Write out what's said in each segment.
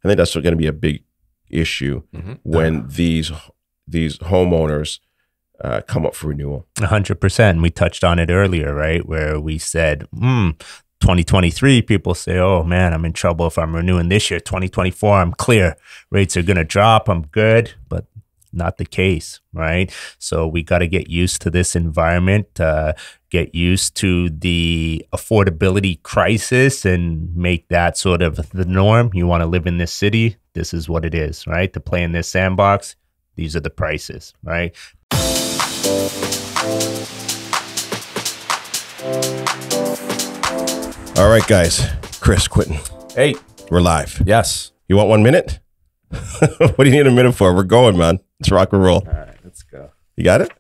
I think that's going to be a big issue when these homeowners come up for renewal. 100%. We touched on it earlier, right? Where we said, 2023, people say, oh man, I'm in trouble if I'm renewing this year. 2024, I'm clear. Rates are going to drop. I'm good. But not the case, right? So we got to get used to this environment, get used to the affordability crisis and make that sort of the norm. You want to live in this city, this is what it is, right? To play in this sandbox, these are the prices, right? All right, guys. Chris, Quentin. Hey. We're live. Yes. You want 1 minute? What do you need a minute for? We're going, man. Let's rock and roll. All right, let's go. You got it?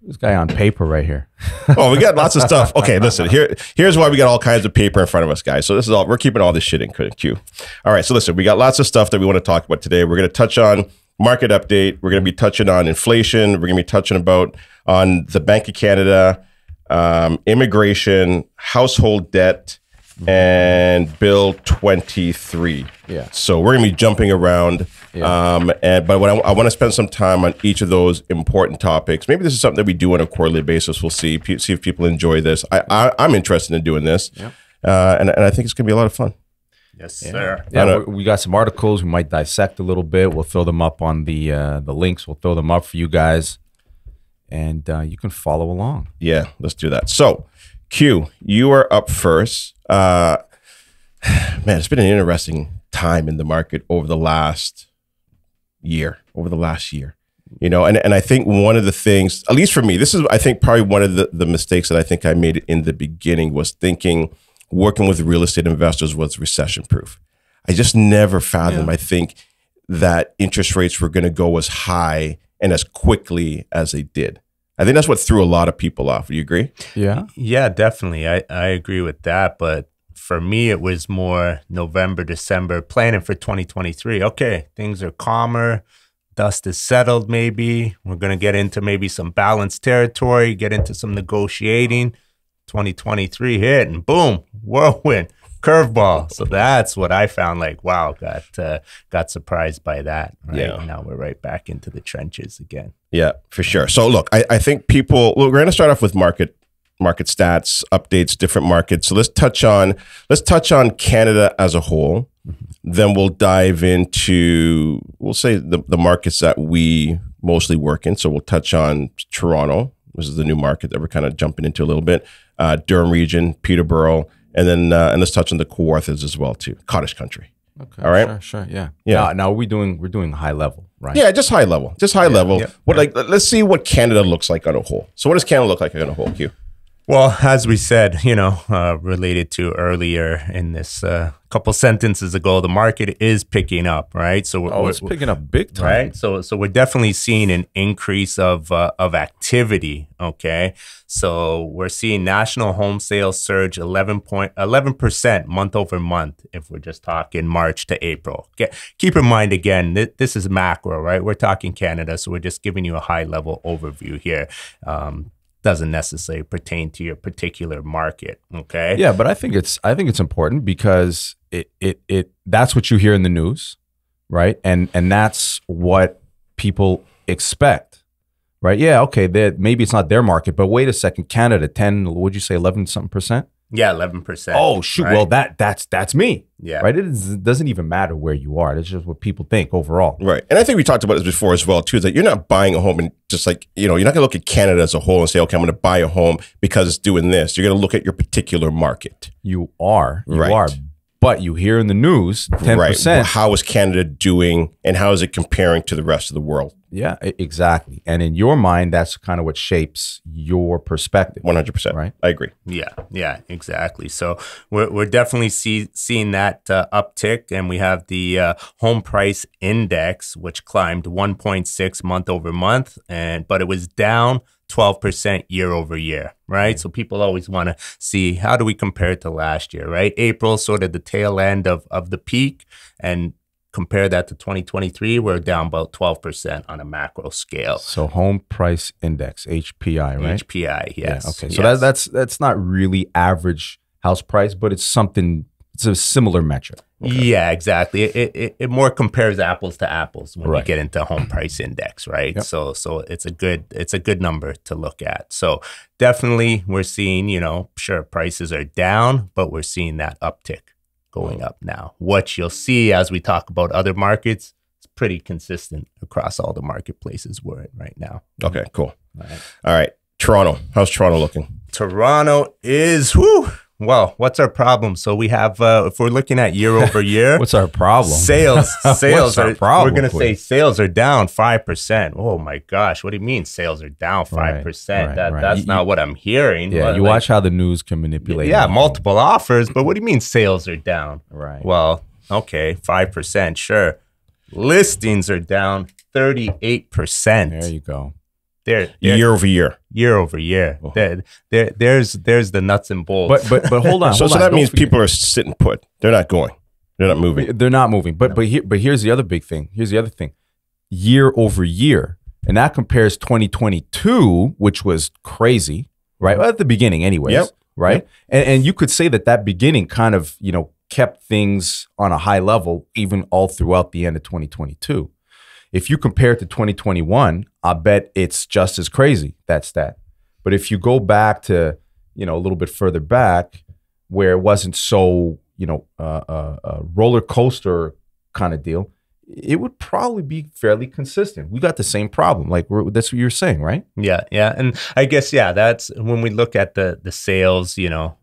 This guy on paper right here. Oh, we got lots of stuff. Okay, listen. Here's why we got all kinds of paper in front of us, guys. So this is all. We're keeping all this shit in queue. All right. So listen, we got lots of stuff that we want to talk about today. We're going to touch on market update. We're going to be touching on inflation. We're going to be touching on the Bank of Canada, immigration, household debt, and Bill 23. Yeah. So we're going to be jumping around. Yeah. But I want to spend some time on each of those important topics. Maybe this is something that we do on a quarterly basis. We'll see if people enjoy this. I'm interested in doing this. Yeah. And I think it's going to be a lot of fun. Yes, sir. Yeah, we got some articles. We might dissect a little bit. We'll throw them up on the links. We'll throw them up for you guys. And you can follow along. Yeah, let's do that. So, Q, you are up first. Man, it's been an interesting time in the market over the last year. You know, and I think one of the things, at least for me, this is, I think, probably one of the mistakes that I think I made in the beginning was thinking working with real estate investors was recession proof. I just never fathomed, I think, that interest rates were going to go as high and as quickly as they did. I think that's what threw a lot of people off. Do you agree? Yeah. Yeah, definitely. I agree with that. But for me, it was more November, December, planning for 2023. Okay, things are calmer. Dust is settled maybe. We're going to get into maybe some balanced territory, get into some negotiating. 2023 hit and boom, whirlwind, curveball. So that's what I found like, wow, got surprised by that. Right? Yeah. Now we're right back into the trenches again. Yeah, for sure. So look, I think people, we're going to start off with market stats, updates, different markets. So let's touch on Canada as a whole. Then we'll dive into, we'll say the markets that we mostly work in. So we'll touch on Toronto. This is the new market that we're kind of jumping into a little bit. Durham region, Peterborough, and then and let's touch on the Kawarthas as well too. Cottage country. Okay. All right. Sure. Yeah. Yeah. Now we're doing high level, right? Yeah, just high level. Yeah. What let's see what Canada looks like on a whole. So what does Canada look like on a whole, Q? Well, as we said, related to earlier in this couple sentences ago, the market is picking up, right? So it's picking up big time, right? So we're definitely seeing an increase of activity. Okay, so we're seeing national home sales surge 11% month over month. If we're just talking March to April, keep in mind again, this is macro, right? We're talking Canada, so we're just giving you a high level overview here. Doesn't necessarily pertain to your particular market. Okay. Yeah, but I think it's important because it that's what you hear in the news, right? And that's what people expect, right? Yeah, okay, maybe it's not their market, but wait a second, Canada, 10, would you say 11-something%? Yeah, 11%. Oh shoot! Right? Well, that's me. Yeah. Right. It doesn't even matter where you are. It's just what people think overall. Right. And I think we talked about this before as well too. Is that you're not buying a home and just like you're not going to look at Canada as a whole and say, okay, I'm going to buy a home because it's doing this. You're going to look at your particular market. You are. Right. But you hear in the news 10%. Right. Well, how is Canada doing, and how is it comparing to the rest of the world? Yeah, exactly. And in your mind, that's kind of what shapes your perspective. 100%. Right. I agree. Yeah, exactly. So we're definitely seeing that uptick, and we have the home price index, which climbed 1.6 month over month, but it was down 12% year over year, right? So people always want to see, how do we compare it to last year, right? April, sort of the tail end of the peak, and compare that to 2023, we're down about 12% on a macro scale. So home price index, HPI, right? HPI, yes. Yeah, okay. So that's not really average house price, but it's something a similar metric. Yeah, exactly. It more compares apples to apples when Right. you get into home price index, right? Yep. So it's a good number to look at. So definitely we're seeing, sure, prices are down, but we're seeing that uptick going up now. What you'll see as we talk about other markets, it's pretty consistent across all the marketplaces we're in right now. Okay, cool. Right. All right. Toronto. How's Toronto looking? Toronto is, well, what's our problem? So we have, if we're looking at year over year, What's our problem? Sales What's our are, problem, we're going to say Quinn? sales are down 5%. Oh my gosh. What do you mean sales are down 5%? right. That's not what I'm hearing. Yeah, What, you watch how the news can manipulate. yeah, anything. multiple offers, but what do you mean sales are down? Right. Well, okay, 5%, sure. Listings are down 38%. There you go. They're Year over year. year over year. There's the nuts and bolts. But hold on. So hold on. that Don't means forget- people are sitting put. They're not going. They're not moving. They're not moving. But here's the other big thing. Here's the other thing. Year over year, and that compares 2022, which was crazy, right? Well, at the beginning, anyways. Yep. Right. And you could say that beginning kind of kept things on a high level even all throughout the end of 2022. If you compare it to 2021, I bet it's just as crazy, that stat. But if you go back to, a little bit further back where it wasn't so, a roller coaster kind of deal, it would probably be fairly consistent. We got the same problem. Like that's what you're saying, right? Yeah. And I guess, that's when we look at the sales,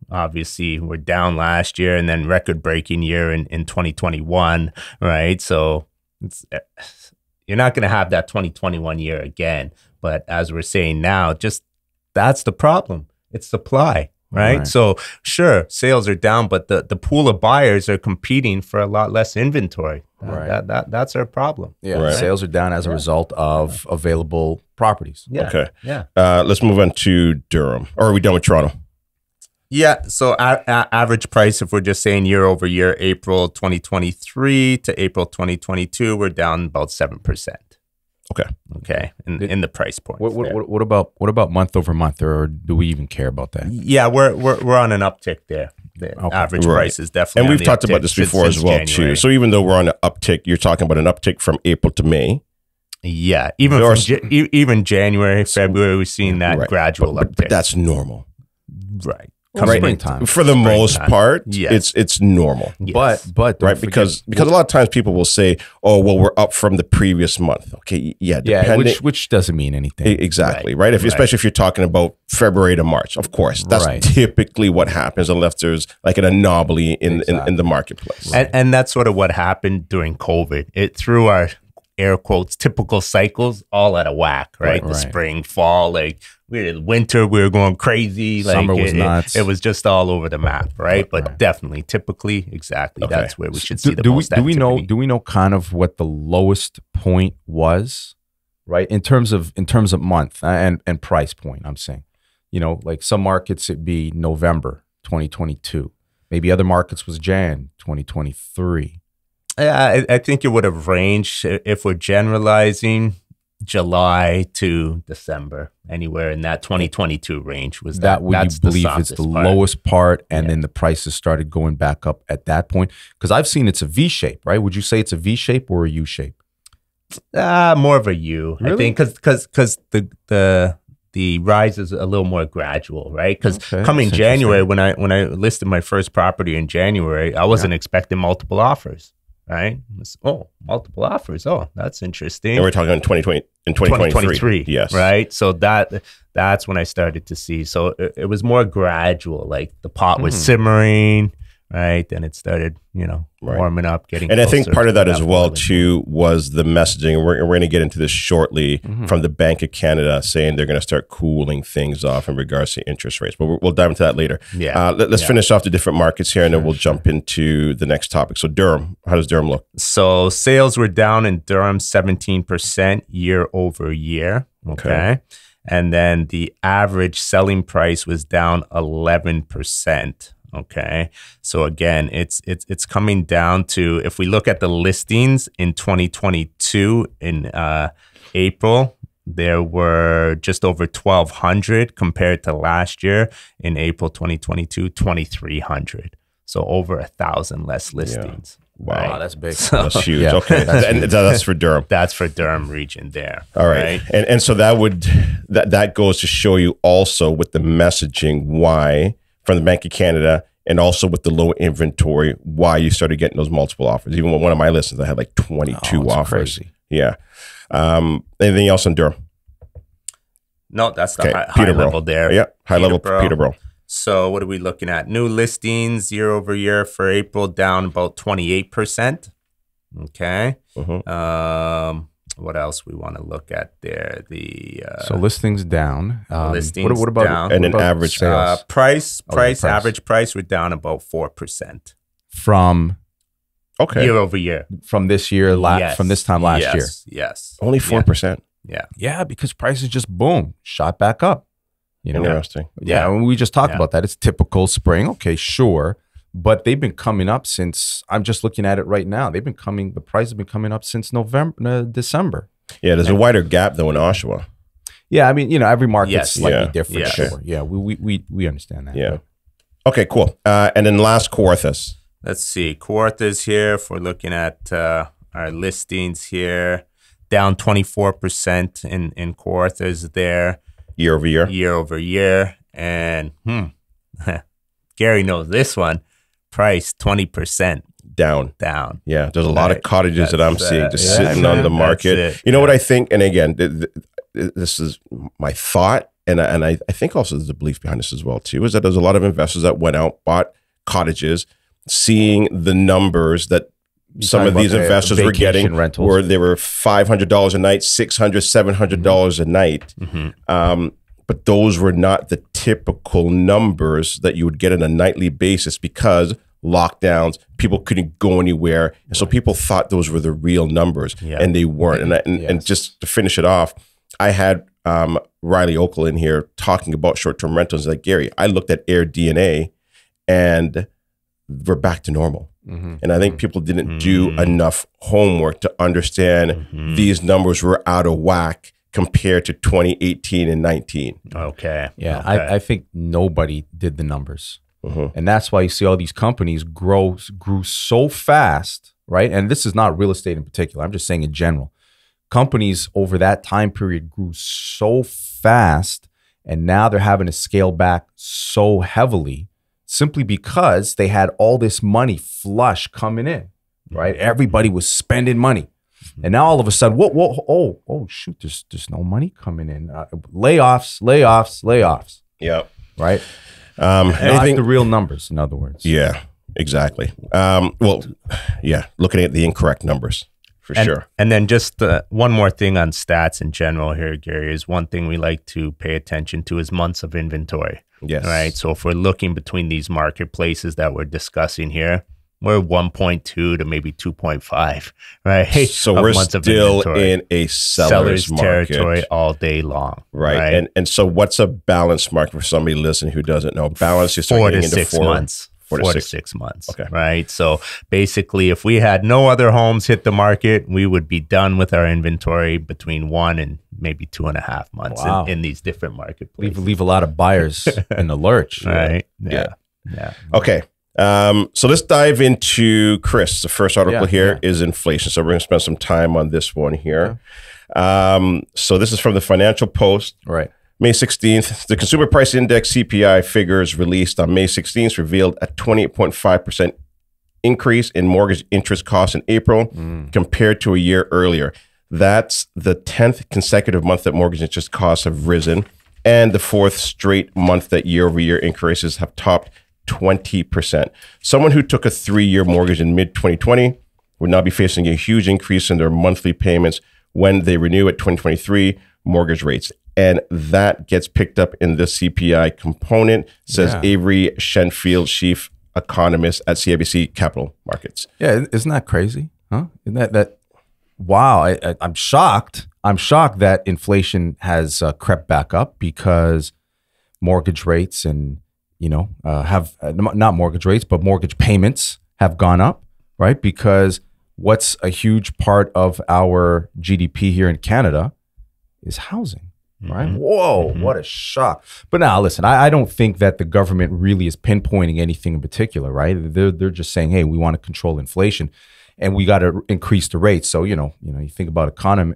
obviously we're down last year and then record breaking year in 2021, right? So you're not going to have that 2021 year again. But as we're saying now, just that's the problem. It's supply, right? So sure, sales are down, but the pool of buyers are competing for a lot less inventory. That's our problem. Yeah. Right. Sales are down as a result of available properties. Yeah. Okay. Yeah. Let's move on to Durham. Or are we done with Toronto? Yeah. So average price, if we're just saying year over year, April 2023 to April 2022, we're down about 7%. Okay. Okay. In the price point. What about month over month, or do we even care about that? Yeah, we're on an uptick there. The average Right. price is definitely And on we've the talked uptick about this since- before as since well, January. too. So even though we're on an uptick, you're talking about an uptick from April to May. Yeah, even There from even January, February, we've seen that Right. gradual But uptick. that's normal. right. Well, Coming springtime. into- For the most Springtime. part, Yes. it's normal. Yes. But don't Right, forget- because a lot of times people will say, "Oh, well, we're up from the previous month." Okay, yeah, depending, which doesn't mean anything. exactly, right? Right. Especially if you're talking about February to March, of course, that's Right. typically what happens, unless there's like an anomaly in the marketplace. And that's sort of what happened during COVID. It threw our air quotes typical cycles all out of whack, right? The Right. spring, fall, like winter, we were going crazy. Like Summer was nuts. It was just all over the map, right? But definitely, typically, exactly. Okay. That's where we should see the do most we know activity. do we know kind of what the lowest point was, right? In terms of month and price point, I'm saying. Like some markets it'd be November 2022. Maybe other markets was Jan 2023. Yeah, I think it would have ranged, if we're generalizing, July to December, anywhere in that 2022 range was That would that's you believe is the softest part. lowest part, and then the prices started going back up at that point? Because I've seen it's a V shape, right? Would you say it's a V shape or a U shape? More of a U, I Really? think, because the rise is a little more gradual, right? Because Okay, coming that's January, when I listed my first property in January, I wasn't expecting multiple offers, right? Multiple offers. Oh, that's interesting. And we're talking in 2023. Yes. Right. So that's when I started to see. So it was more gradual. Like the pot was simmering, right? Then it started, warming up, getting. And I think closer part of to that as well boiling. too was the messaging. And we're going to get into this shortly from the Bank of Canada saying they're going to start cooling things off in regards to interest rates. But we'll dive into that later. Yeah. Let's finish off the different markets here, and then we'll jump into the next topic. So Durham, how does Durham look? So sales were down in Durham 17% year over year. Okay. And then the average selling price was down 11%. Okay. So again, it's coming down to, if we look at the listings in 2022 in April, there were just over 1,200 compared to last year in April 2022, 2,300. So over 1,000 less listings. Wow, right? that's big. That's huge. Yeah. Okay, that's for Durham. That's for Durham region there. All right. And so that goes to show you also with the messaging why from the Bank of Canada and also with the low inventory, why you started getting those multiple offers. Even with one of my listings, I had like 22 offers. Crazy. Yeah. Anything else on Durham? No, that's the high level there. Yeah, high level Peterborough. So what are we looking at? New listings year over year for April down about 28%. Okay. What else we want to look at there? So listings down. Listings what about down. And an average sales? Price, average price, we're down about 4%. From year over year. From this year, from this time last year. Yes. Only 4%. Yeah, because prices just boom, shot back up. Interesting. Yeah, and we just talked about that. It's typical spring. Okay, sure. But they've been coming up since, I'm just looking at it right now. The price has been coming up since December. Yeah, there's a wider gap though in Oshawa. Yeah, I mean, every market's slightly different. Yes. Sure. Yeah, we understand that. Yeah. Okay, cool. And then last Kawarthas. Let's see. Kawarthas here, if we're looking at our listings here, down 24% in Kawarthas there. Year over year. Year over year. And Gary knows this one. Price 20% down. Yeah, there's a lot of cottages that I'm seeing just sitting on the market. You know what I think? And again, this is my thought, and I think also there's a belief behind this as well too, is that there's a lot of investors that went out, bought cottages, seeing the numbers that some of these investors were getting rentals, where they were $500 a night, $600, $700 a night. But those were not the typical numbers that you would get on a nightly basis because lockdowns, people couldn't go anywhere. And so people thought those were the real numbers and they weren't. And just to finish it off, I had Riley Oakle in here talking about short-term rentals. Like, Gary, I looked at Air DNA and we're back to normal. And I think people didn't do enough homework to understand these numbers were out of whack compared to 2018 and 19. Okay. Yeah, okay. I think nobody did the numbers. And that's why you see all these companies grew so fast, right? And this is not real estate in particular. I'm just saying in general. Companies over that time period grew so fast, and now they're having to scale back so heavily simply because they had all this money flush coming in, right? Everybody was spending money. And now all of a sudden, oh shoot, there's no money coming in. Layoffs. Yeah. Right? Not the real numbers, in other words. Yeah, exactly. Looking at the incorrect numbers, for sure. And then just one more thing on stats in general here, Gary, is one thing we like to pay attention to is months of inventory. Yes. Right. So if we're looking between these marketplaces that we're discussing here, we're 1.2 to maybe 2.5, right? So we're still in a seller's market. Territory all day long. Right. And so what's a balanced market for somebody listening who doesn't know? Balance, you start 4 getting to into 6 months. 4 to 6 months. Okay. Right. So basically, if we had no other homes hit the market, we would be done with our inventory between 1 and maybe 2.5 months in these different marketplaces. Leave a lot of buyers in the lurch. Right. Yeah. Okay. So let's dive into Chris. The first article here is inflation. So we're going to spend some time on this one here. So this is from the Financial Post. Right. May 16th, the Consumer Price Index CPI figures released on May 16th revealed a 28.5% increase in mortgage interest costs in April compared to a year earlier. That's the 10th consecutive month that mortgage interest costs have risen, and the 4th straight month that year-over-year increases have topped 20%. Someone who took a 3-year mortgage in mid-2020 would now be facing a huge increase in their monthly payments when they renew at 2023 mortgage rates. And that gets picked up in the CPI component, says Avery Shenfield, chief economist at CIBC Capital Markets. Yeah, isn't that crazy? Huh? Isn't that wow, I'm shocked. I'm shocked that inflation has crept back up because mortgage rates and have not mortgage rates, but mortgage payments have gone up, right? Because what's a huge part of our GDP here in Canada is housing, right? Whoa, what a shock. But now, listen, I don't think that the government really is pinpointing anything in particular, right? They're just saying, hey, we want to control inflation and we got to increase the rates. So, you think about economy,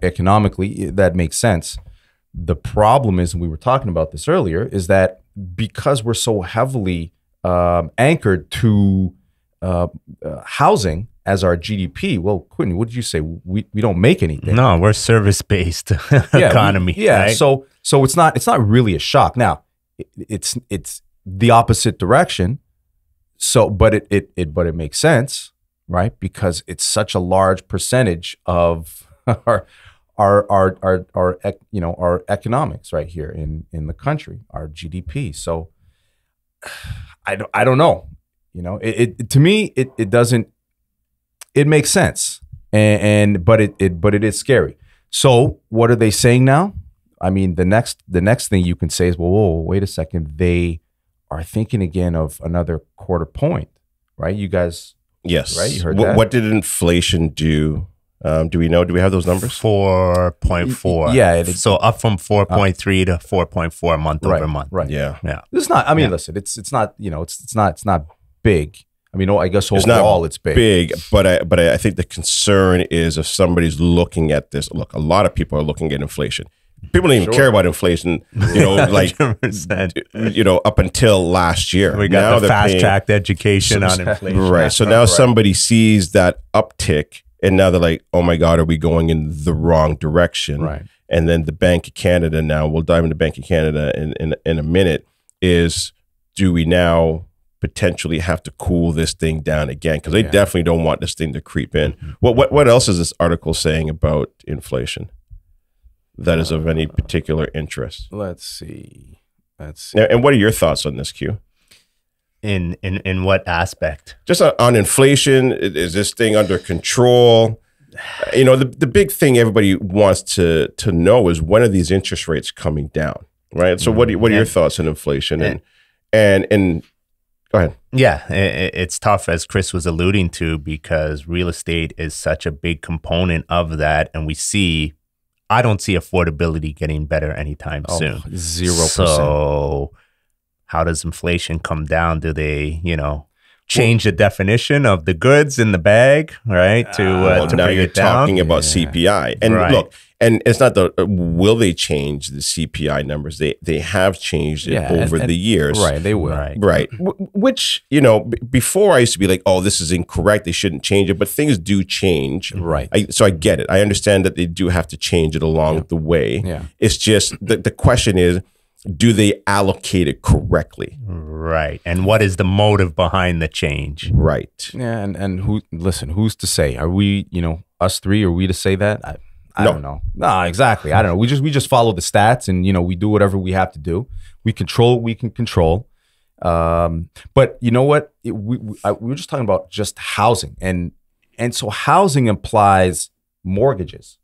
economically, that makes sense. The problem is, and we were talking about this earlier, is that because we're so heavily anchored to housing as our GDP. Well, Quentin, what did you say? We don't make anything. No, we're service-based economy. Right? So it's not really a shock. Now, it's the opposite direction. So, but it makes sense, right? Because it's such a large percentage of our economics right here in the country, our GDP. So I don't know. It to me it doesn't. It makes sense, but it is scary. So what are they saying now? I mean, the next thing you can say is, well, whoa, wait a second. They are thinking again of another quarter point, right? You guys, yes, right? You heard that. What did inflation do? Do we know? Do we have those numbers? 4.4. Yeah. So up from 4.3 to 4.4 month over month. Right. Yeah. It's not. I mean, listen. It's not. It's not big. I mean, I guess overall it's big. But I think the concern is if somebody's looking at this. Look, a lot of people are looking at inflation. People don't even care about inflation. Like 100%. Up until last year. We got the fast-tracked education on inflation. Right. So now somebody sees that uptick. And now they're like, oh my God, are we going in the wrong direction? Right. And then the Bank of Canada now, we'll dive into Bank of Canada in a minute, is do we now potentially have to cool this thing down again? Because they definitely don't want this thing to creep in. What else is this article saying about inflation that is of any particular interest? Let's see. And what are your thoughts on this, Q? In what aspect? Just on inflation, is this thing under control? The big thing everybody wants to know is when are these interest rates coming down, right? So what are your thoughts on inflation? And go ahead. Yeah, it's tough, as Chris was alluding to, because real estate is such a big component of that, and I don't see affordability getting better anytime soon. 0%. So how does inflation come down? Do they, change the definition of the goods in the bag, right? To now bring you're it down? talking about CPI. And look, and it's not will they change the CPI numbers? They have changed it over the years. Right, they will. Right. Which, before I used to be like, oh, this is incorrect. They shouldn't change it. But things do change. Right. So I get it. I understand that they do have to change it along the way. Yeah. It's just the question is, do they allocate it correctly? Right. And what is the motive behind the change? Right. Yeah. And who's to say? Are we, us three, are we to say that? I don't know. No, exactly. I don't know. We just follow the stats and, we do whatever we have to do. We control what we can control. But you know what? We were just talking about just housing. And so housing implies mortgages,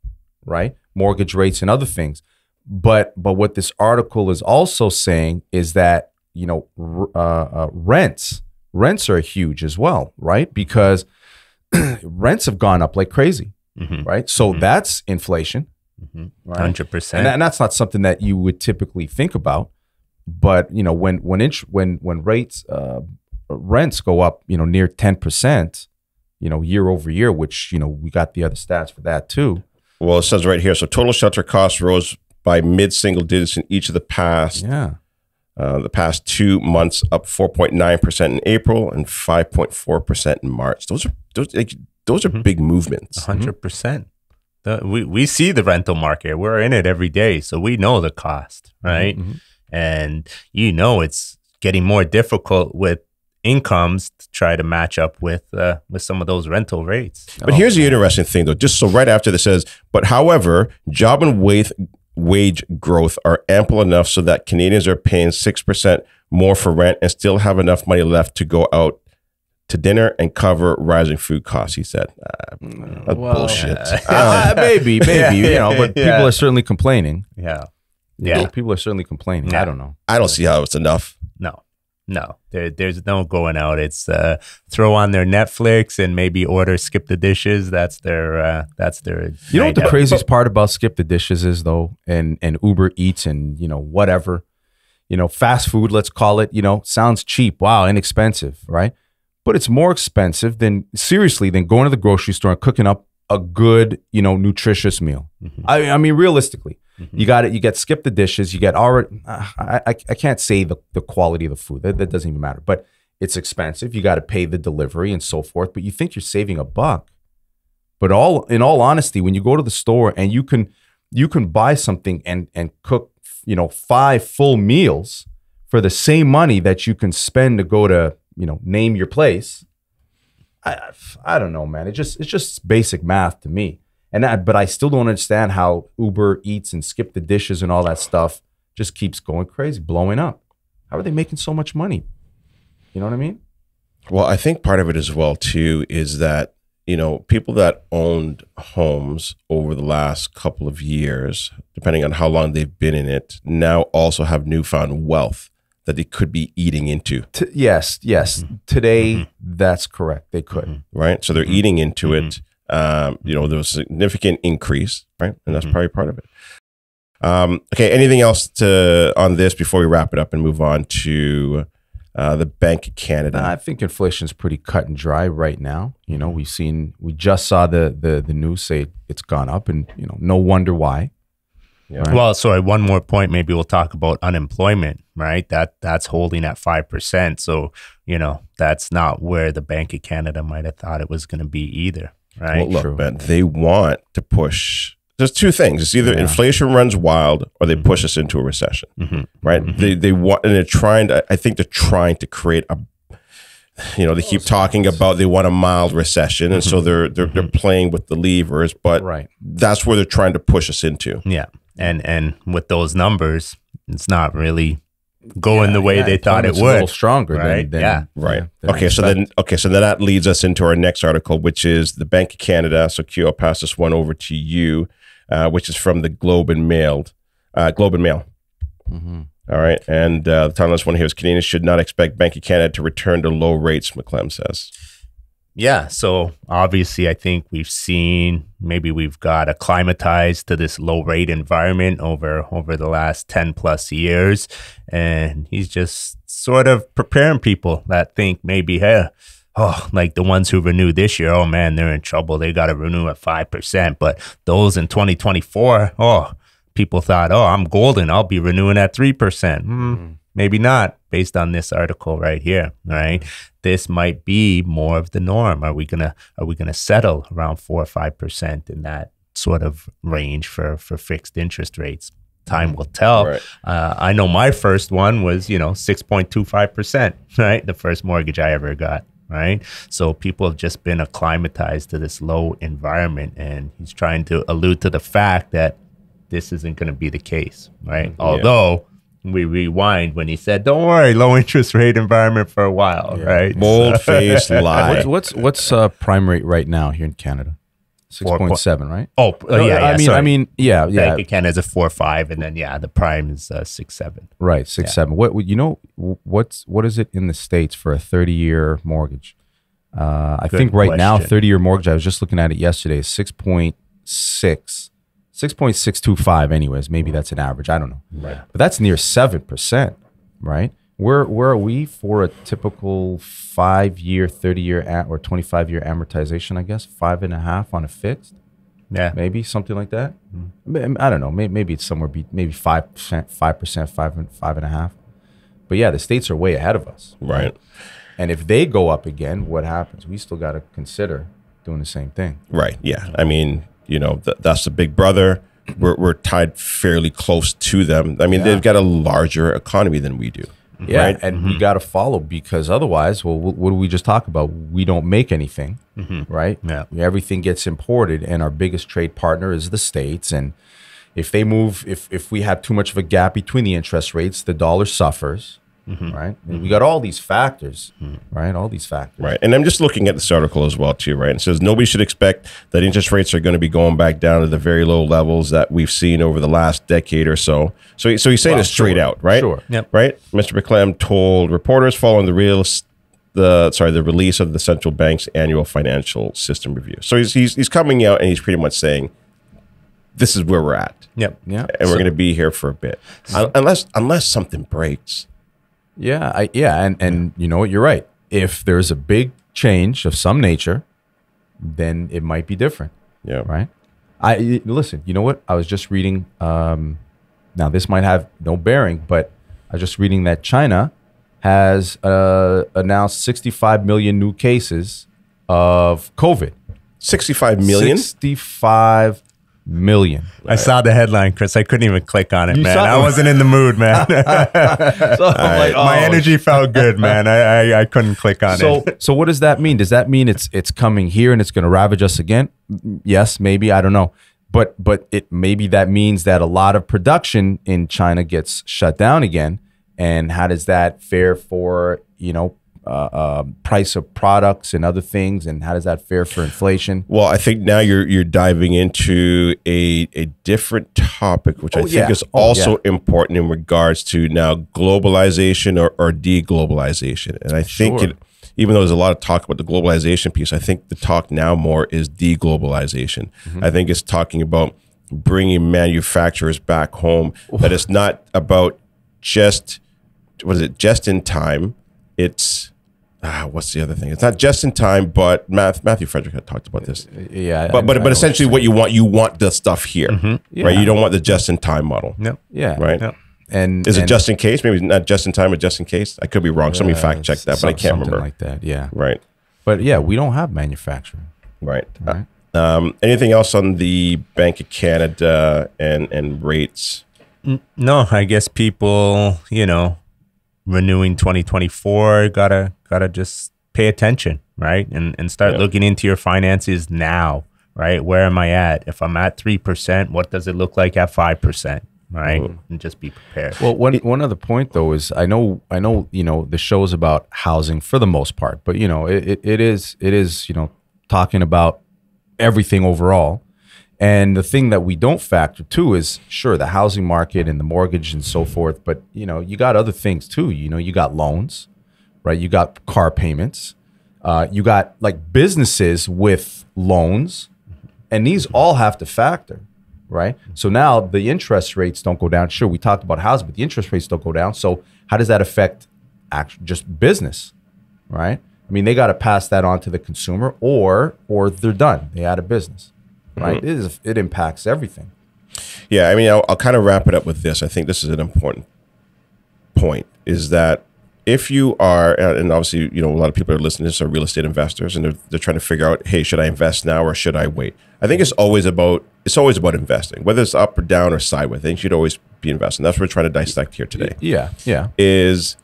right? Mortgage rates and other things. But what this article is also saying is that, rents are huge as well, right? Because rents have gone up like crazy, right? So that's inflation, right? 100%. And that's not something that you would typically think about. But when rates rents go up, near 10%, year over year, which we got the other stats for that too. Well, it says right here. So total shelter costs rose by mid-single digits in each of the past 2 months, up 4.9% in April and 5.4% in March. Those are big movements. 100%. We see the rental market. We're in it every day, so we know the cost, right? And it's getting more difficult with incomes to try to match up with some of those rental rates. But here's the interesting thing, though. Just so right after this says, but however, job and wage growth are ample enough so that Canadians are paying 6% more for rent and still have enough money left to go out to dinner and cover rising food costs, he said. That's bullshit. Maybe, but people are certainly complaining. Yeah. People are certainly complaining. I don't know. I don't see how it's enough. No. No, there's no going out. It's throw on their Netflix and maybe order Skip the Dishes. That's their You know what the night out. craziest part about Skip the Dishes is though, and Uber Eats and whatever, fast food, let's call it, sounds cheap. Wow, inexpensive, right? But it's more expensive than going to the grocery store and cooking up a good, nutritious meal. I mean, realistically, you get Skip the Dishes, you get already, I can't say the quality of the food. That doesn't even matter, but it's expensive. You got to pay the delivery and so forth, but you think you're saving $1. But in all honesty, when you go to the store and you can buy something and cook, 5 full meals for the same money that you can spend to go to, name your place. I don't know, man. It's just basic math to me. But I still don't understand how Uber Eats and Skip the Dishes and all that stuff just keeps going crazy, blowing up. How are they making so much money? You know what I mean? Well, I think part of it as well too is that people that owned homes over the last couple of years, depending on how long they've been in it, now also have newfound wealth that they could be eating into. Yes. Today, that's correct. They could. Right? So they're eating into it. There was a significant increase, right? And that's probably part of it. Okay, anything else on this before we wrap it up and move on to the Bank of Canada? I think inflation's pretty cut and dry right now. We just saw the news say it's gone up, and no wonder why. Yeah. Right. Well, sorry, one more point. Maybe we'll talk about unemployment, right? That's holding at 5%. So, that's not where the Bank of Canada might have thought it was going to be either, right? Well, look, Ben, they want to push. There's two things. It's either inflation runs wild or they push us into a recession, right? They want, and they're trying to. I think they're trying to create a. They keep talking about they want a mild recession, and so they're playing with the levers, but that's where they're trying to push us into. Yeah. And with those numbers, it's not really going the way they thought it would. A little stronger, right? Right. Okay. So then that leads us into our next article, which is the Bank of Canada. So Q, I'll pass this one over to you, which is from the Globe and Mail. Globe and Mail. All right. And the title of this one here is Canadians should not expect Bank of Canada to return to low rates, McClem says. Yeah. So obviously, I think we've got acclimatized to this low rate environment over the last 10 plus years. And he's just sort of preparing people that think maybe, hey, like the ones who renew this year, oh man, they're in trouble. They got to renew at 5%. But those in 2024, people thought, I'm golden. I'll be renewing at 3%. Maybe not, based on this article right here. Right, this might be more of the norm. Are we gonna settle around 4 or 5% in that sort of range for fixed interest rates? Time will tell. Right. I know my first one was 6.25%. Right, the first mortgage I ever got. Right, so people have just been acclimatized to this low environment, and he's trying to allude to the fact that this isn't going to be the case. Right, although. We rewind when he said, "Don't worry, low interest rate environment for a while." Right, Bold-faced lie. What's prime rate right now here in Canada? 6.7, right? I mean, Bank of Canada is a 4.5, and then the prime is 6.7. Right, 6.7. What is it in the States for a 30-year mortgage? I think right now, 30-year mortgage. I was just looking at it yesterday. Is 6.6. 6.625 anyways. Maybe that's an average. I don't know. Right. But that's near 7%, right? Where are we for a typical 5-year, 30-year, or 25-year amortization, I guess? 5.5 on a fixed? Yeah. Maybe something like that. I don't know. Maybe it's somewhere, maybe 5%, 5.5. But yeah, the States are way ahead of us. Right. And if they go up again, what happens? We still got to consider doing the same thing. Right. Yeah. I mean, that's the big brother. We're tied fairly close to them. I mean, they've got a larger economy than we do. Yeah, right? And we got to follow, because otherwise, well, what do we just talk about? We don't make anything, right? Yeah. Everything gets imported, and our biggest trade partner is the States. And if they move, if we have too much of a gap between the interest rates, the dollar suffers, right? And we got all these factors, right? All these factors. Right. And I'm just looking at this article as well, too, right? It says nobody should expect that interest rates are going to be going back down to the very low levels that we've seen over the last decade or so. So he's saying it straight out, right? Sure. Yep. Right? Mr. McClem told reporters following the release of the central bank's annual financial system review. So he's coming out and he's pretty much saying, this is where we're at. Yep. Yeah. And we're going to be here for a bit. Unless something breaks. Yeah. And you know what? You're right. If there's a big change of some nature, then it might be different. Yeah. Right. Listen, you know what? I was just reading, now this might have no bearing, but I was just reading that China has announced 65 million new cases of COVID. 65 million? 65 million. I saw the headline, Chris. I couldn't even click on it, You man. saw- I wasn't in the mood, man. So I'm like, My oh, energy felt good, man. I couldn't click on it. So what does that mean? Does that mean it's coming here and it's going to ravage us again? Yes, maybe. I don't know. But it maybe that means that a lot of production in China gets shut down again. And how does that fare for, price of products and other things? And how does that fare for inflation? Well, I think now you're diving into a different topic, which I think is also important in regards to now globalization or deglobalization. And I think even though there's a lot of talk about the globalization piece, I think the talk now more is deglobalization. I think it's talking about bringing manufacturers back home, that it's not about just in time. It's what's the other thing? It's not just in time, but Matthew Frederick had talked about this. Yeah, but essentially, what you want the stuff here, right? You don't want the just in time model. Yep. Yeah. Right. Yep. And Is it just in case? Maybe not just in time, but just in case. I could be wrong. Somebody fact check that, but I can't remember. Like that. Yeah. Right. But yeah, we don't have manufacturing. Right. Right. Anything else on the Bank of Canada and rates? No, I guess people, renewing 2024, gotta just pay attention, right? And start looking into your finances now, right? Where am I at? If I'm at 3%, what does it look like at 5%? Right? And just be prepared. Well, one other point though is I know the show's about housing for the most part, but it is talking about everything overall. And the thing that we don't factor too is sure the housing market and the mortgage and so forth, but you got other things too. You got loans, right? You got car payments, you got like businesses with loans, and these all have to factor, right? So now the interest rates don't go down. Sure, we talked about housing, but the interest rates don't go down. So how does that affect just business, right? I mean, they got to pass that on to the consumer, or they're done. They out of business. Right, it impacts everything. Yeah, I mean, I'll kind of wrap it up with this. I think this is an important point: is that if you are, and obviously, a lot of people are listening to this are real estate investors, and they're trying to figure out, hey, should I invest now or should I wait? I think it's always about investing, whether it's up or down or sideways. I think you should always be investing. That's what we're trying to dissect here today. Yeah. There's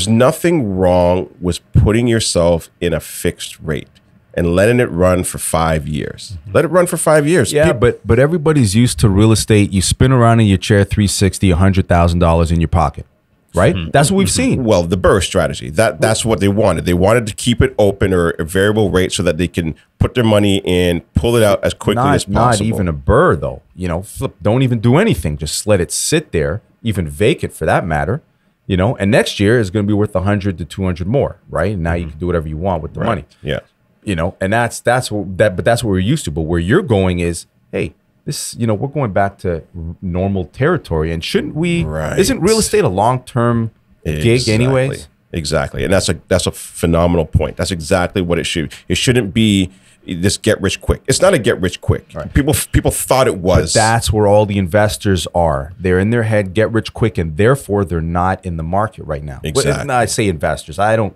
nothing wrong with putting yourself in a fixed rate and letting it run for 5 years. Let it run for 5 years. Yeah, but everybody's used to real estate. You spin around in your chair, $360, $100,000 in your pocket, right? That's what we've seen. Well, the BRRRR strategy, that's what they wanted. They wanted to keep it open or a variable rate so that they can put their money in, pull it out as quickly as possible. Not even a BRRRR though. Flip, don't even do anything. Just let it sit there, even vacant for that matter. And next year is going to be worth 100 to 200 more, right? And now you can do whatever you want with the money. Yeah. And that's what we're used to. But where you're going is, hey, this, we're going back to normal territory, and shouldn't we? Right. Isn't real estate a long-term gig, anyways? Exactly, and that's a phenomenal point. That's exactly what it should. It shouldn't be this get rich quick. It's not a get rich quick. Right. People thought it was. But that's where all the investors are. They're in their head, get rich quick, and therefore they're not in the market right now. Exactly. I say investors. I don't.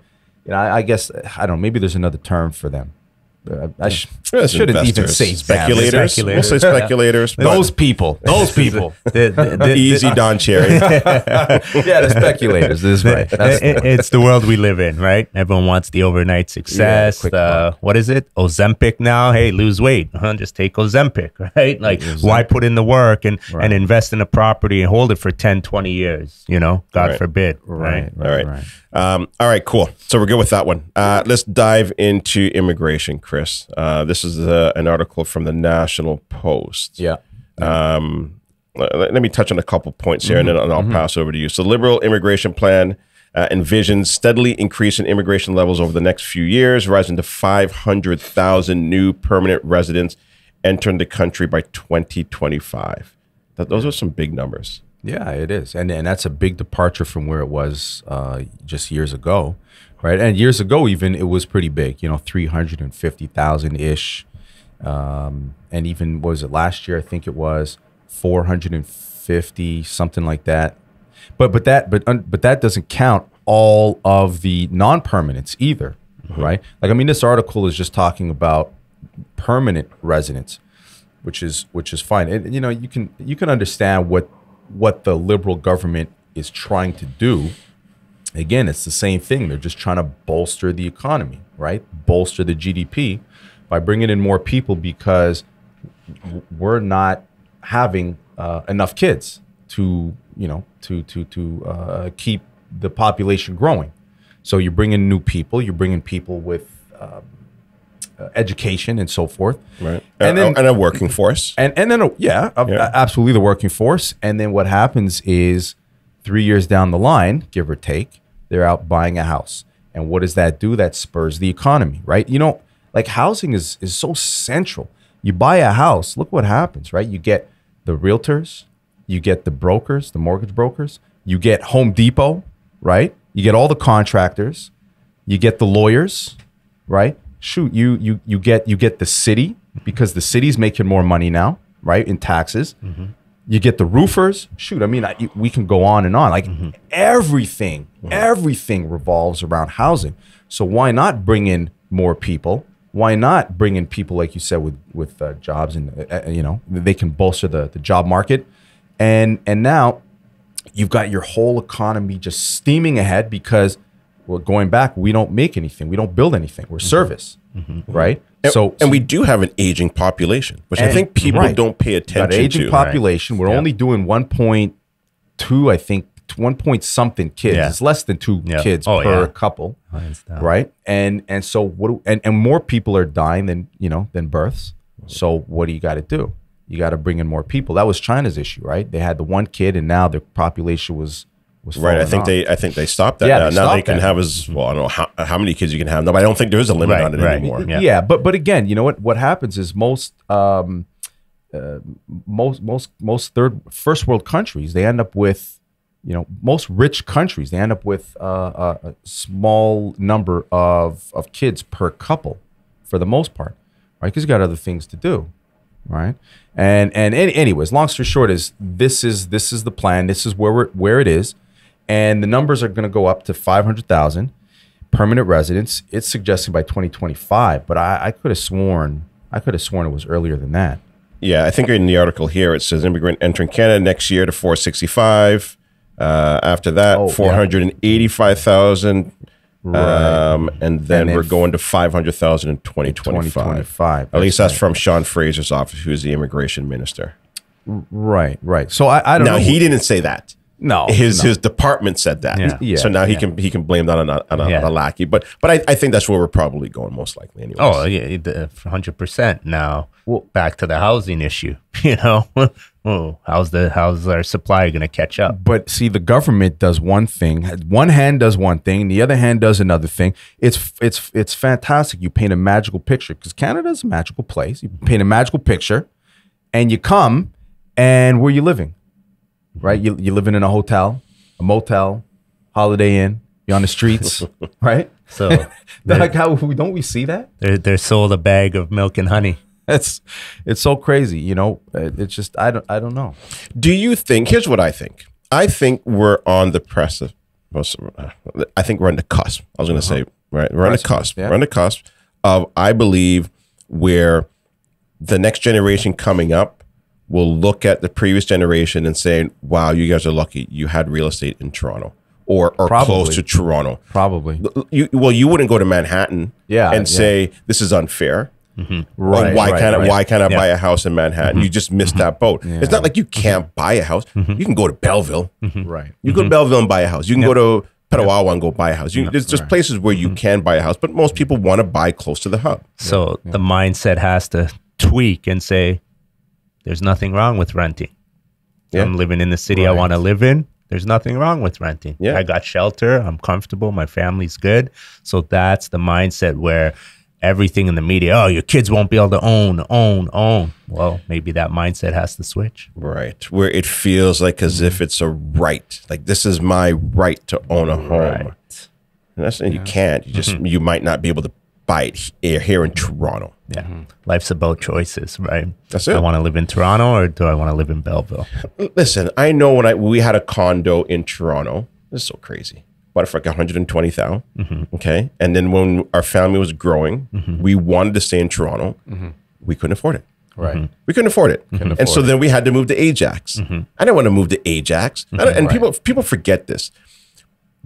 I guess I don't know. Maybe there's another term for them. I shouldn't even say speculators. We'll say speculators. Those people. The easy Don Cherry. The speculators. This is right. It's the world we live in, right? Everyone wants the overnight success. What is it? Ozempic now? Hey, lose weight. Just take Ozempic, right? Like, why put in the work and invest in a property and hold it for 10, 20 years? God forbid. Right. All right, cool. So we're good with that one. Let's dive into immigration, Chris. This is an article from the National Post. Yeah. Let me touch on a couple points here, and then I'll pass over to you. So, Liberal immigration plan envisions steadily increasing immigration levels over the next few years, rising to 500,000 new permanent residents entering the country by 2025. Those are some big numbers. Yeah, it is. And that's a big departure from where it was just years ago, right? And years ago, even, it was pretty big, 350,000-ish. And even, what was it, last year? I think it was 450, something like that. But that doesn't count all of the non-permanents either, right? Like, I mean, this article is just talking about permanent residents, which is fine. And, you can understand what the Liberal government is trying to do. Again, it's the same thing. They're just trying to bolster the economy, right? Bolster the GDP by bringing in more people, because we're not having enough kids to keep the population growing. So you're bringing new people. You're bringing people with education and so forth, right? And a working force, and then absolutely, the working force. And then what happens is 3 years down the line, give or take, they're out buying a house. And what does that do? That spurs the economy, right? Like, housing is so central. You buy a house, look what happens, right? You get the realtors, you get the brokers, the mortgage brokers, you get Home Depot, right? You get all the contractors, you get the lawyers, right? Shoot, you get the city, because the city's making more money now, right, in taxes. You get the roofers. Shoot, I mean, we can go on and on. Like, everything revolves around housing. So why not bring in more people? Why not bring in people, like you said, with jobs, and they can bolster the job market, and now you've got your whole economy just steaming ahead, because, well, going back, we don't make anything, we don't build anything, we're service, right? And we do have an aging population, which I think people don't pay attention to. Aging population, we're only doing 1.2, I think, 1 point something kids. It's less than 2 kids per couple, right? And so and more people are dying than births. So what do you got to do? You got to bring in more people. That was China's issue, right? They had the one kid, and now their population was right. I think they stopped that. Now they can have I don't know how many kids you can have. No, but I don't think there is a limit on it anymore. Yeah, but again, you know what happens is most first world countries, they end up with, most rich countries, they end up with a small number of kids per couple, for the most part, right? Because you got other things to do, right? And anyways, long story short is this is the plan. This is where it is, and the numbers are going to go up to 500,000 permanent residents. It's suggesting by 2025, but I could have sworn it was earlier than that. Yeah, I think in the article here it says immigrant entering Canada next year to 465. After that, 485,000. And then we're going to 500,000 in 2025. At least that's from Sean Fraser's office, who's the immigration minister. Right. So I don't know. Now, he didn't say that. No, his department said that. Yeah. So now he can blame that on a lackey. But I think that's where we're probably going most likely anyway. Oh yeah, 100%. Now back to the housing issue. How's our supply going to catch up? But see, the government does one thing. One hand does one thing, the other hand does another thing. It's fantastic. You paint a magical picture, because Canada's a magical place. You paint a magical picture, and you come, and where you living? Right, you're living in a hotel, a motel, Holiday Inn. You're on the streets, right? So, like, how don't we see that? They're sold a bag of milk and honey. It's so crazy, It's just I don't know. Do you think? Here's what I think. I think we're on the precipice. I think we're on the cusp. I was going to say, right? We're on the cusp. Yeah. We're on the cusp of, I believe, where the next generation coming up will look at the previous generation and say, wow, you guys are lucky you had real estate in Toronto or close to Toronto. Probably. You wouldn't go to Manhattan and say, this is unfair. Right. Why can't I buy a house in Manhattan? You just missed that boat. It's not like you can't buy a house. You can go to Belleville. Right. You go to Belleville and buy a house. You can go to Petawawa and go buy a house. There's just places where you can buy a house, but most people want to buy close to the hub. So the mindset has to tweak and say, there's nothing wrong with renting. I'm living in the city I want to live in. There's nothing wrong with renting. I got shelter. I'm comfortable. My family's good. So that's the mindset where everything in the media, oh, your kids won't be able to own. Well, maybe that mindset has to switch. Right. Where it feels like as if it's a right. Like, this is my right to own a home. Right. And that's, and you can't. You just, you might not be able to buy it here in Toronto. Yeah. Life's about choices, right? That's it. I want to live in Toronto or do I want to live in Belleville? Listen, I know when we had a condo in Toronto, this is so crazy. Bought it for like 120,000. Okay. And then when our family was growing, we wanted to stay in Toronto. We couldn't afford it. Right. We couldn't afford it. And so then we had to move to Ajax. I didn't want to move to Ajax. And people forget this.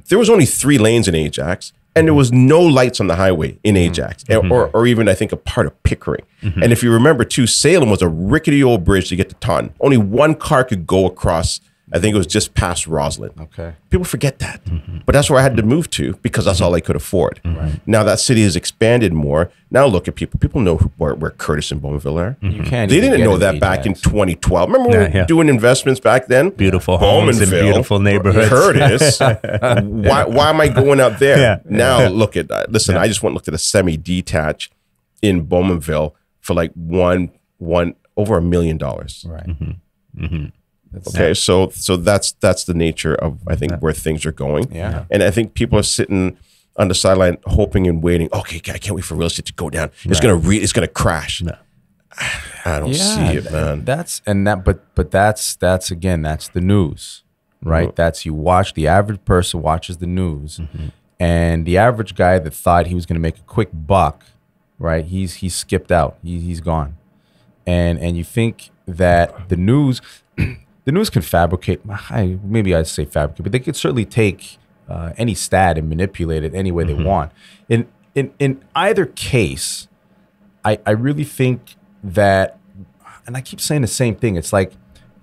There was only 3 lanes in Ajax, and there was no lights on the highway in Ajax, or even, I think, a part of Pickering. And if you remember, too, Salem was a rickety old bridge to get to Taunton. Only one car could go across. I think it was just past Roslyn. Okay. People forget that. But that's where I had to move to because that's all I could afford. Now that city has expanded more. Now look at people. People know where Curtis and Bowmanville are. You can't. They didn't know that back in 2012. Remember when we were doing investments back then? Beautiful homes in beautiful neighborhoods. Curtis. why am I going out there? Now look at, listen, I just went and looked at a semi-detached in Bowmanville for like over $1 million. Right. Okay, so that's the nature of, I think, where things are going. Yeah. And I think people are sitting on the sideline hoping and waiting. Okay, I can't wait for real estate to go down. It's gonna crash. No. I don't see it, man. That's again, that's the news, right? That's, you watch, the average person watches the news, and the average guy that thought he was gonna make a quick buck, right? He's skipped out. He's gone. And you think that the news can fabricate, maybe I'd say fabricate, but they could certainly take any stat and manipulate it any way they want. In either case, I really think that, and I keep saying the same thing, it's like,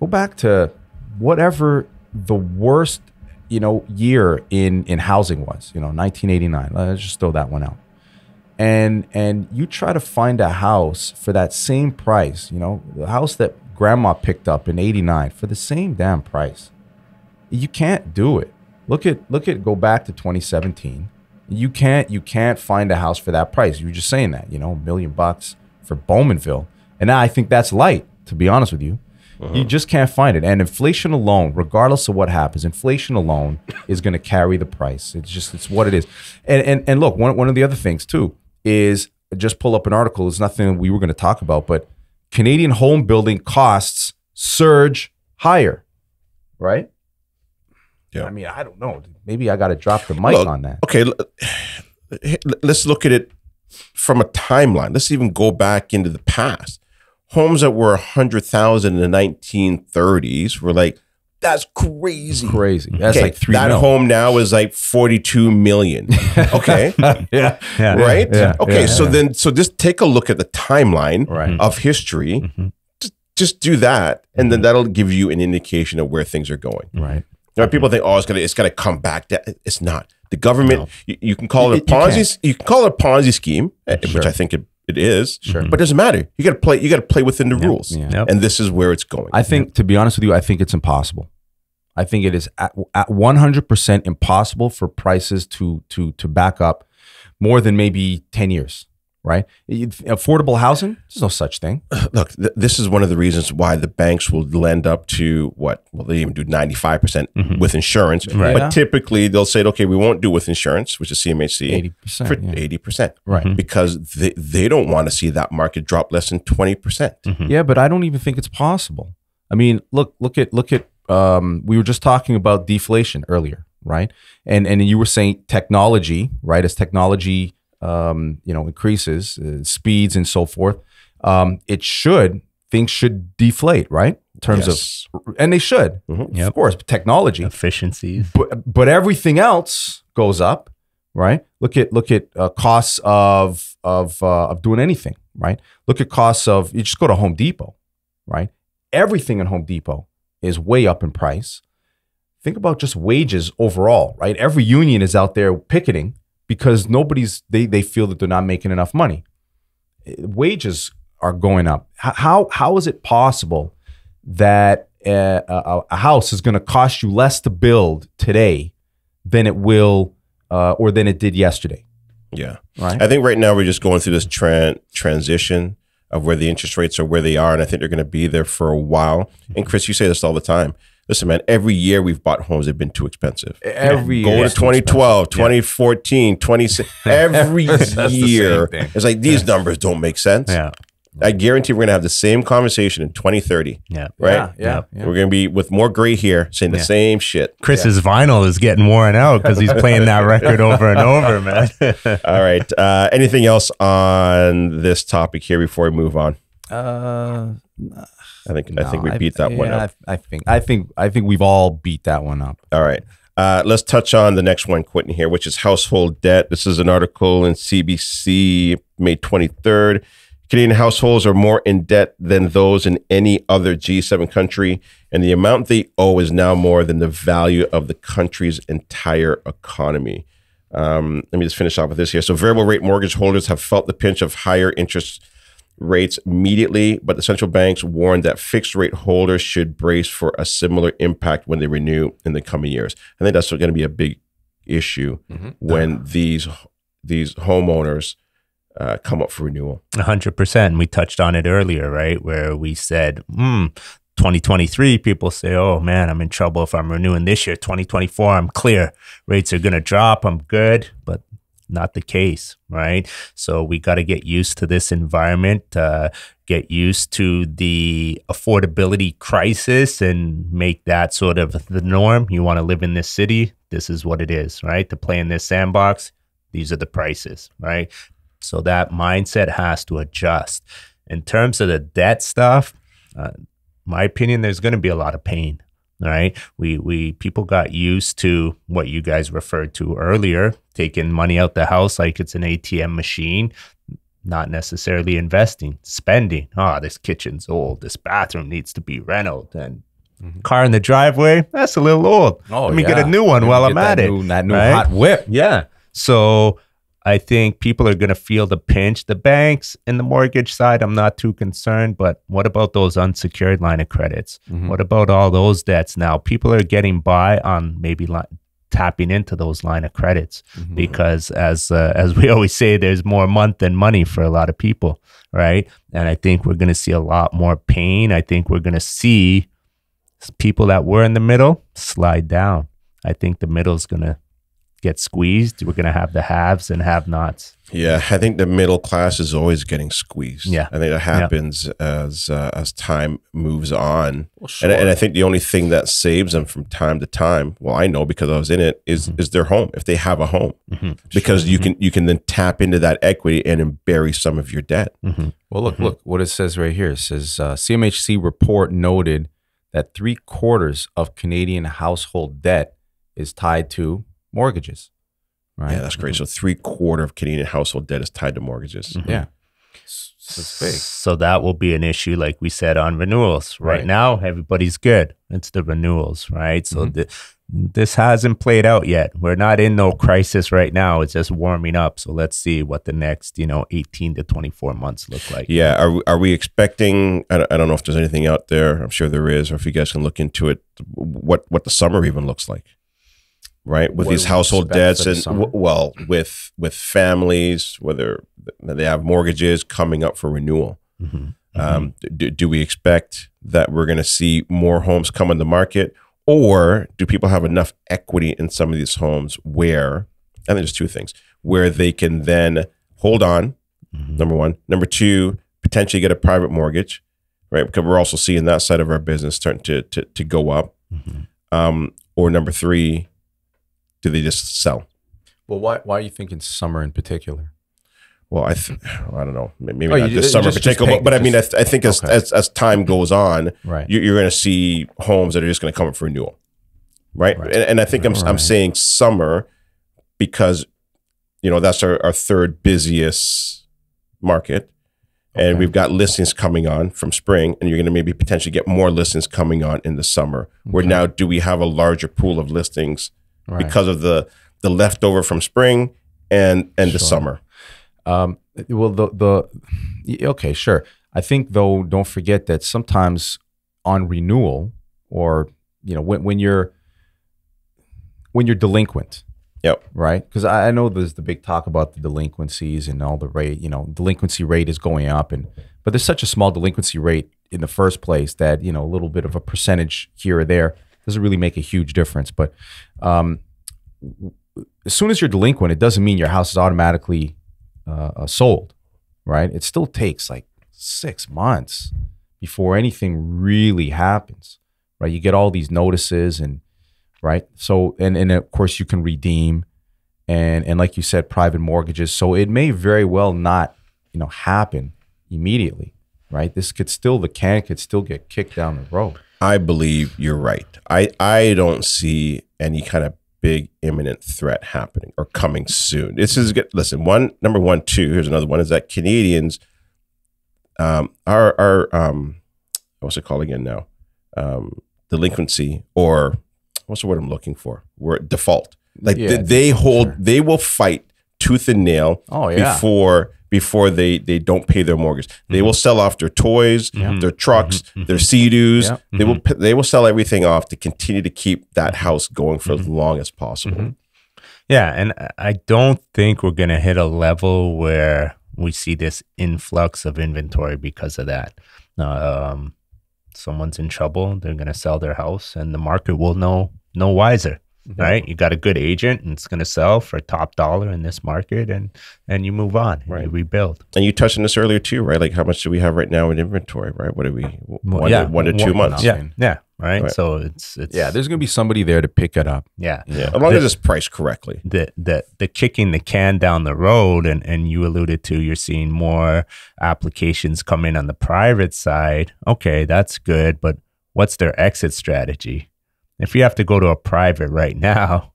go back to whatever the worst, year in housing was, 1989. Let's just throw that one out. And you try to find a house for that same price, the house that grandma picked up in 89 for the same damn price. You can't do it. Go back to 2017. You can't find a house for that price. You were just saying that, $1 million for Bowmanville. And I think that's light, to be honest with you. You just can't find it. And inflation alone, regardless of what happens, inflation alone is going to carry the price. It's what it is. And look, one of the other things too is, just pull up an article. It's nothing we were going to talk about, but Canadian home building costs surge higher, right? Yeah. I mean, I don't know. Maybe I got to drop the mic on that. Okay, let's look at it from a timeline. Let's even go back into the past. Homes that were 100,000 in the 1930s were like, that's crazy. That's like $3 million. That home now is like 42 million. Okay. Yeah. Right? Yeah. Okay. So just take a look at the timeline of history. Just do that. And then that'll give you an indication of where things are going. Right. People think, oh, it's gonna come back. It's not. The government, you can call it a Ponzi. You can call it a Ponzi scheme, which I think it is. Sure. But it doesn't matter. You got to play within the rules. Yeah. And this is where it's going. I think, to be honest with you, I think it's impossible. I think it is at 100% impossible for prices to back up more than maybe 10 years, right? Affordable housing, there's no such thing. Look, this is one of the reasons why the banks will lend up to what? Well, they even do 95% with insurance. Right. But typically they'll say, okay, we won't do with insurance, which is CMHC, 80%, for 80%. Right. Because they don't want to see that market drop less than 20%. Yeah, but I don't even think it's possible. I mean, look at we were just talking about deflation earlier, right? And you were saying technology, right? As technology increases, speeds and so forth, things should deflate, right? In terms of, and they should, of course, technology, efficiencies, but everything else goes up, right? Look at costs of doing anything, right? Look at costs of, you just go to Home Depot, right? Everything in Home Depot is way up in price. Think about just wages overall, right? Every union is out there picketing because they feel that they're not making enough money. Wages are going up. How is it possible that a house is going to cost you less to build today than it will or than it did yesterday? Yeah. Right. I think right now we're just going through this transition of where the interest rates are where they are, and I think they're going to be there for a while. And Chris, you say this all the time. Listen, man, every year we've bought homes that have been too expensive. Every year. Go to 2012, 2014, 2016. Every year. It's like, these numbers don't make sense. Yeah. I guarantee we're going to have the same conversation in 2030. Yeah. Right? Yeah. We're going to be with more gray hair saying the same shit. Chris's vinyl is getting worn out because he's playing that record over and over, man. All right. Anything else on this topic here before we move on? I think we beat that one up. I think we've all beat that one up. All right. Let's touch on the next one, Quentin, here, which is household debt. This is an article in CBC, May 23rd. Canadian households are more in debt than those in any other G7 country, and the amount they owe is now more than the value of the country's entire economy. Let me just finish off with this here. So variable rate mortgage holders have felt the pinch of higher interest rates immediately, but the central banks warned that fixed rate holders should brace for a similar impact when they renew in the coming years. I think that's going to be a big issue when these homeowners come up for renewal. 100%. We touched on it earlier, right? Where we said, 2023, people say, oh man, I'm in trouble if I'm renewing this year. 2024, I'm clear. Rates are going to drop. I'm good. But not the case, right? So we got to get used to this environment, get used to the affordability crisis and make that sort of the norm. You want to live in this city, this is what it is, right? To play in this sandbox, these are the prices, right? So that mindset has to adjust. In terms of the debt stuff, my opinion, there's going to be a lot of pain. All right. People got used to what you guys referred to earlier, taking money out the house like it's an ATM machine, not necessarily investing, spending. Oh, this kitchen's old. This bathroom needs to be renovated. And car in the driveway, that's a little old. Oh, Let me get a new one while I'm at it. That new hot whip. Yeah. So I think people are going to feel the pinch. The banks and the mortgage side, I'm not too concerned. But what about those unsecured line of credits? What about all those debts now? People are getting by on maybe tapping into those line of credits because as we always say, there's more month than money for a lot of people, right? And I think we're going to see a lot more pain. I think we're going to see people that were in the middle slide down. I think the middle is going to get squeezed. We're going to have the haves and have-nots. Yeah, I think the middle class is always getting squeezed. Yeah, I think that happens as time moves on. Well, sure. And I think the only thing that saves them from time to time, well, I know because I was in it, is their home, if they have a home, because you can then tap into that equity and then bury some of your debt. Well, look what it says right here. It says CMHC report noted that 3/4 of Canadian household debt is tied to mortgages, right? Yeah, that's great. So 3/4 of Canadian household debt is tied to mortgages. Yeah, so it's big. So that will be an issue, like we said, on renewals. Right now, everybody's good. It's the renewals, right? So this hasn't played out yet. We're not in no crisis right now. It's just warming up. So let's see what the next 18 to 24 months look like. Yeah, are we expecting? I don't know if there's anything out there. I'm sure there is, or if you guys can look into it. What the summer even looks like. Right, with these household debts and with families, whether they have mortgages coming up for renewal, do we expect that we're going to see more homes come on the market, or do people have enough equity in some of these homes where, I think there's two things, where they can then hold on, number one, number two, potentially get a private mortgage, right? Because we're also seeing that side of our business starting to go up, or number three, do they just sell? Well, why are you thinking summer in particular? Well, I don't know. Maybe Oh, not this summer in particular, but I mean, I think as time goes on, Right. you're going to see homes that are just going to come up for renewal, right? And I think I'm saying summer because, you know, that's our third busiest market. And we've got listings coming on from spring, and you're going to maybe potentially get more listings coming on in the summer. Where now, do we have a larger pool of listings because of the leftover from spring and the summer? Well, okay, sure. I think though, don't forget that sometimes on renewal, or you know, when you're delinquent. Yep. Right. Because I know there's the big talk about the delinquencies and all the rate, you know, delinquency rate is going up, but there's such a small delinquency rate in the first place that, you know, a little bit of a percentage here or there doesn't really make a huge difference. But as soon as you're delinquent, it doesn't mean your house is automatically sold. Right. It still takes like 6 months before anything really happens. Right. You get all these notices and right. So, and of course you can redeem and like you said, private mortgages. So it may very well not, you know, happen immediately, right? The can could still get kicked down the road. I believe you're right. I don't see any kind of big imminent threat happening or coming soon. This is good. Listen, number one, two, here's another one is that Canadians are what's it called again now? Delinquency or what's the word I'm looking for? We're default. Like they will fight tooth and nail before they don't pay their mortgage. They will sell off their toys, their trucks, their Sea-Doos. They will sell everything off to continue to keep that house going for as long as possible. Yeah, and I don't think we're going to hit a level where we see this influx of inventory because of that. Someone's in trouble, they're going to sell their house, and the market will know wiser, right? You got a good agent, and it's going to sell for top dollar in this market, and you move on, and you rebuild. And you touched on this earlier too, right? Like how much do we have right now in inventory, right? What do we, one to 2 months? Yeah. Right. So it's there's going to be somebody there to pick it up. Yeah. As long as it's priced correctly. The kicking the can down the road, and you alluded to, you're seeing more applications come in on the private side. Okay, that's good, but what's their exit strategy? If you have to go to a private right now,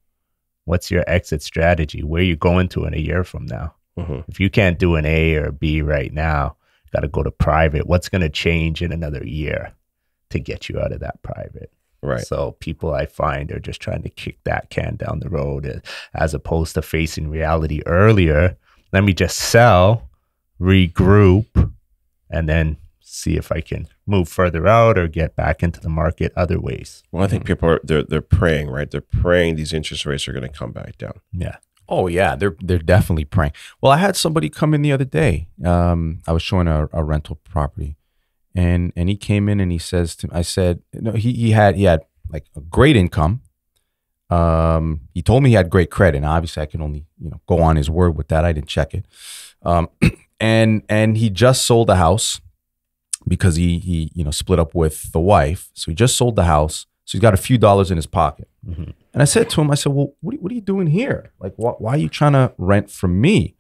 what's your exit strategy? Where are you going to in a year from now? If you can't do an A or a B right now, you got to go to private. What's going to change in another year to get you out of that private? Right. So people, I find, are just trying to kick that can down the road as opposed to facing reality earlier. Let me just sell, regroup, and then see if I can move further out or get back into the market other ways. Well, I think people are they're praying, right? They're praying these interest rates are going to come back down. Yeah. Oh yeah, they're definitely praying. Well, I had somebody come in the other day. I was showing a rental property, and he came in and he says to me, I said, no, he had like a great income. He told me he had great credit. And obviously, I can only go on his word with that. I didn't check it. And he just sold a house because he split up with the wife. So he just sold the house. So he's got a few dollars in his pocket. And I said to him, I said, well, what are you doing here? Like, why are you trying to rent from me?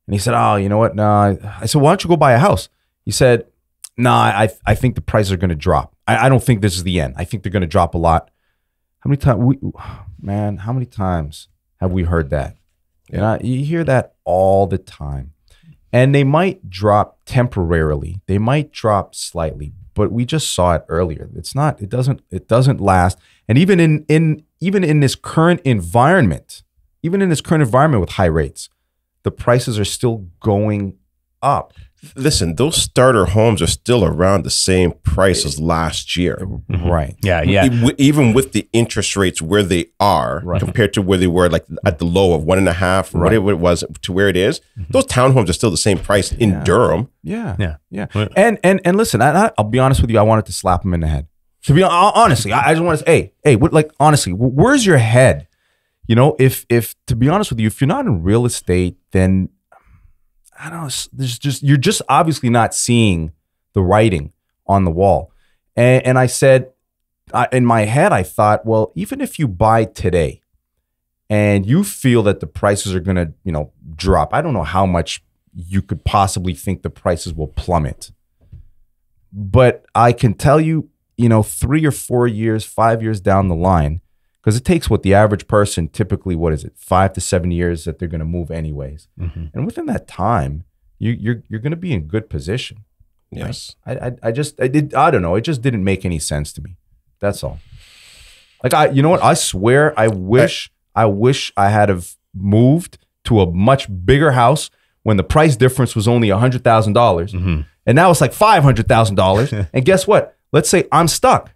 And he said, oh, you know what? No. I said, why don't you go buy a house? He said, no, I think the prices are going to drop. I don't think this is the end. I think they're going to drop a lot. How many times have we heard that? And you hear that all the time. And they might drop temporarily. They might drop slightly, but we just saw it earlier. It doesn't last. And even in this current environment, with high rates, the prices are still going up. Listen, those starter homes are still around the same price as last year. Right. Yeah. Even with the interest rates where they are compared to where they were, like at the low of 1.5, whatever it was, to where it is, those townhomes are still the same price in Durham. Yeah. And listen, I'll be honest with you. I wanted to slap him in the head. To be honestly, I just want to say, hey, honestly, where's your head? If to be honest with you, if you're not in real estate, then I don't know. You're just obviously not seeing the writing on the wall. And I said, in my head, I thought, well, even if you buy today and you feel that the prices are going to, drop, I don't know how much you could possibly think the prices will plummet. But I can tell you, 3 or 4 years, 5 years down the line, because it takes what the average person typically, 5 to 7 years that they're going to move anyways. Mm-hmm. And within that time, you're going to be in good position. Yes. Right? I don't know. It just didn't make any sense to me. That's all. Like you know what? I swear, I wish I had have moved to a much bigger house when the price difference was only $100,000, mm-hmm. and now it's like $500,000. And guess what? Let's say I'm stuck,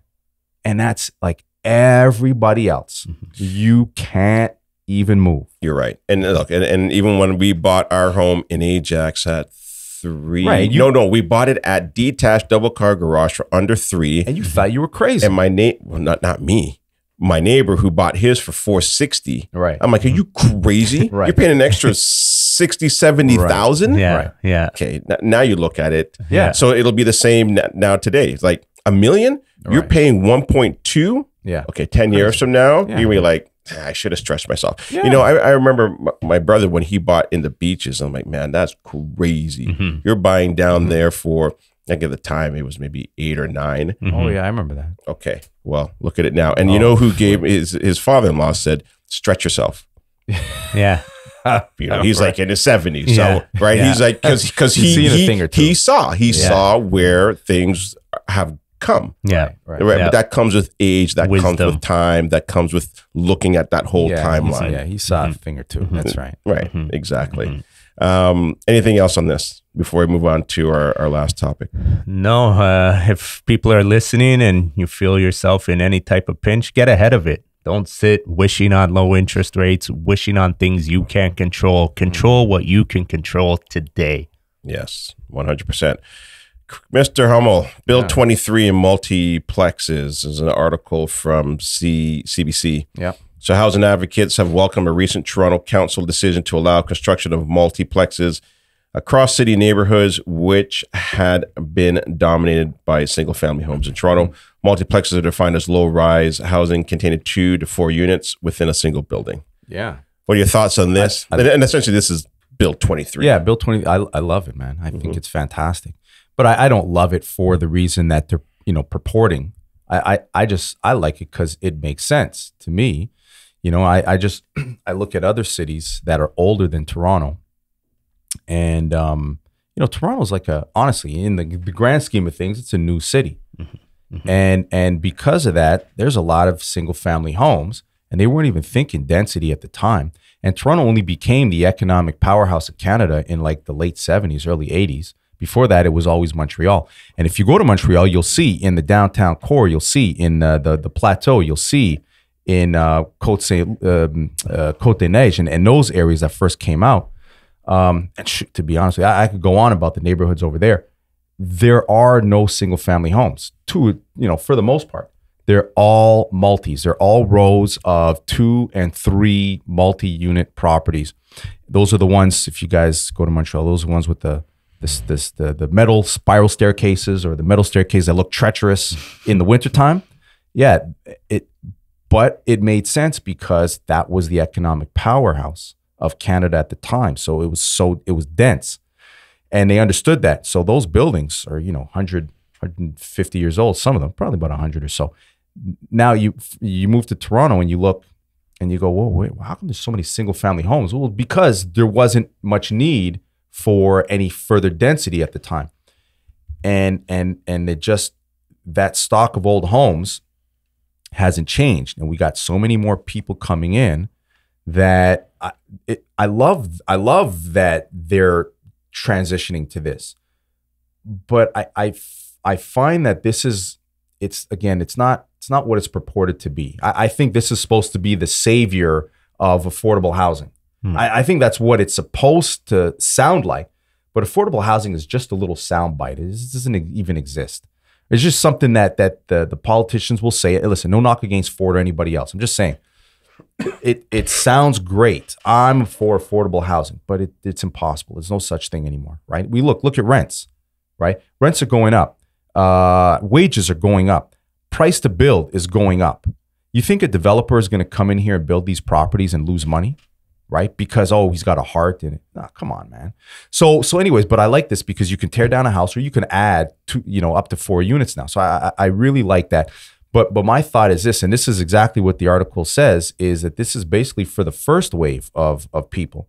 and that's like everybody else. Mm-hmm. You can't even move. You're right. And look, and even when we bought our home in Ajax at 3, right? We bought it at detached double car garage for under 3, and you thought you were crazy. And my not me. My neighbor who bought his for $460. Right. I'm like, are you crazy? Right. You're paying an extra 60, 70,000. Yeah. Right. Yeah. Okay. Now you look at it. Yeah. So it'll be the same now today. It's like $1 million. You're paying 1.2. Yeah. Okay. 10 years from now, you're gonna be like, I should have stressed myself. Yeah. I remember my brother when he bought in the beaches. I'm like, man, that's crazy. Mm-hmm. You're buying down there for, I think at the time it was maybe 8 or 9. Mm-hmm. Oh yeah, I remember that. Okay, well, look at it now. And you know who gave his father-in-law said, stretch yourself. Yeah. He's like in his 70s. So right, he's like because he saw where things have come. Yeah, right. But that comes with age. That comes with time. That comes with looking at that whole timeline. He saw a thing or two. Mm-hmm. That's right. Right. Mm-hmm. Exactly. Mm-hmm. Anything else on this before we move on to our last topic? No. If people are listening and you feel yourself in any type of pinch, get ahead of it. Don't sit wishing on low interest rates, wishing on things you can't control. Control what you can control today. Yes, 100%. Mr. Hummel, Bill 23 in multiplexes is an article from CBC. Yeah. So housing advocates have welcomed a recent Toronto Council decision to allow construction of multiplexes across city neighborhoods, which had been dominated by single-family homes in Toronto. Multiplexes are defined as low-rise housing containing 2 to 4 units within a single building. Yeah. What are your thoughts on this? And essentially, this is Bill 23. Yeah, Bill 20. I love it, man. I think it's fantastic. But I don't love it for the reason that they're purporting. I like it because it makes sense to me. I look at other cities that are older than Toronto, and Toronto's like honestly, in the grand scheme of things, it's a new city, mm-hmm. and because of that, there's a lot of single family homes, and they weren't even thinking density at the time. And Toronto only became the economic powerhouse of Canada in like the late 70s, early 80s. Before that, it was always Montreal. And if you go to Montreal, you'll see in the downtown core, you'll see in the plateau, you'll see in Côte-des-Neiges and those areas that first came out. To be honest with you, I could go on about the neighborhoods over there. There are no single family homes. For the most part, they're all multis. They're all rows of 2 and 3 multi-unit properties. Those are the ones, if you guys go to Montreal, those are the ones with the metal spiral staircases or the metal staircase that look treacherous in the wintertime. Yeah, but it made sense because that was the economic powerhouse of Canada at the time. So it was dense, and they understood that. So those buildings are 100, 150 years old. Some of them probably about 100 or so. Now you move to Toronto and you look and you go, whoa, wait, how come there's so many single family homes? Well, because there wasn't much need for any further density at the time, and it just, that stock of old homes hasn't changed, and we got so many more people coming in that I love that they're transitioning to this, but I find that it's not what it's purported to be. I think this is supposed to be the savior of affordable housing. I think that's what it's supposed to sound like, but affordable housing is just a little soundbite. It doesn't even exist. It's just something that the politicians will say. Hey, listen, no knock against Ford or anybody else. I'm just saying, it sounds great. I'm for affordable housing, but it's impossible. There's no such thing anymore, right? We look at rents, right? Rents are going up. Wages are going up. Price to build is going up. You think a developer is going to come in here and build these properties and lose money? right? Because, oh, he's got a heart in it. Nah, come on, man. So anyways, but I like this because you can tear down a house or you can add to, up to 4 units now. So I really like that. But my thought is this, and this is exactly what the article says, is that this is basically for the first wave of people,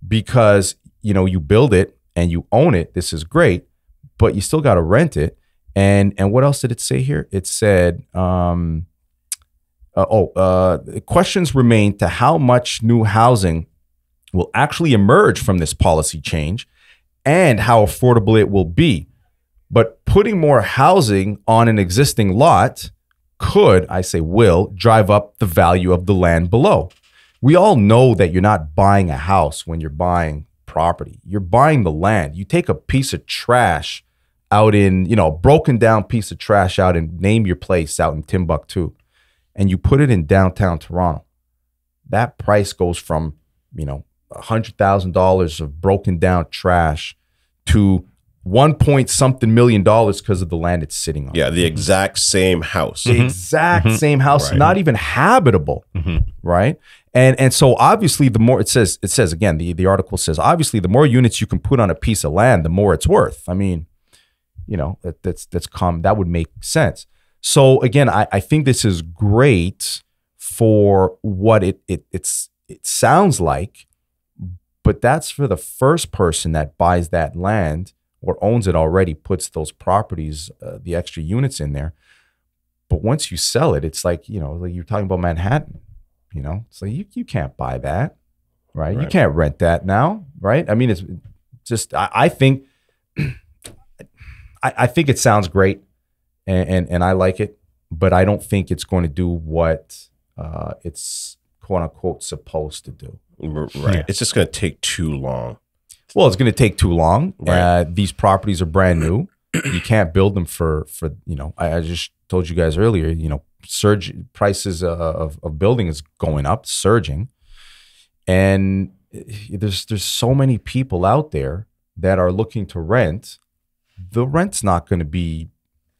because, you build it and you own it. This is great, but you still got to rent it. And what else did it say here? It said, questions remain to how much new housing will actually emerge from this policy change and how affordable it will be. But putting more housing on an existing lot could, I say will, drive up the value of the land below. We all know that you're not buying a house when you're buying property. You're buying the land. You take a piece of trash out in, broken down piece of trash out and name your place out in Timbuktu, and you put it in downtown Toronto. That price goes from, $100,000 of broken down trash to $1 million because of the land it's sitting on. Yeah, the exact same house. The exact same house, Right. not even habitable, right? And so obviously the more it says again, the article says, obviously the more units you can put on a piece of land, the more it's worth. I mean, that would make sense. So again, I think this is great for what it sounds like, but that's for the first person that buys that land or owns it already, puts those properties, the extra units in there. But once you sell it, it's like, like you're talking about Manhattan, it's like you can't buy that, right? You can't rent that now, right? I mean, it's just, I think it sounds great and I like it, but I don't think it's going to do what it's quote unquote supposed to do. Right. Yeah. It's just going to take too long. Well, it's going to take too long. Right. These properties are brand new. You can't build them for I just told you guys earlier, surge prices of building is going up, surging. And there's so many people out there that are looking to rent. The rent's not going to be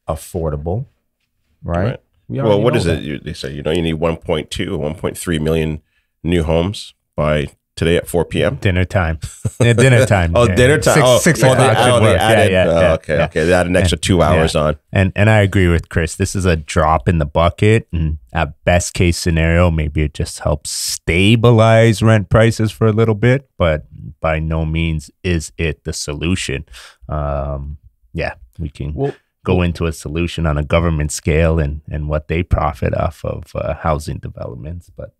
affordable, right? Well, what is it? They say, you need 1.2 or 1.3 million new homes by today at 4 p.m. Dinner time. Yeah, dinner time. Oh, yeah. dinner time. 6 they o'clock. should work. added, okay. They added an extra 2 hours on. And I agree with Chris. This is a drop in the bucket. And at best case scenario, maybe it just helps stabilize rent prices for a little bit, but by no means is it the solution. We can go into a solution on a government scale and what they profit off of housing developments, but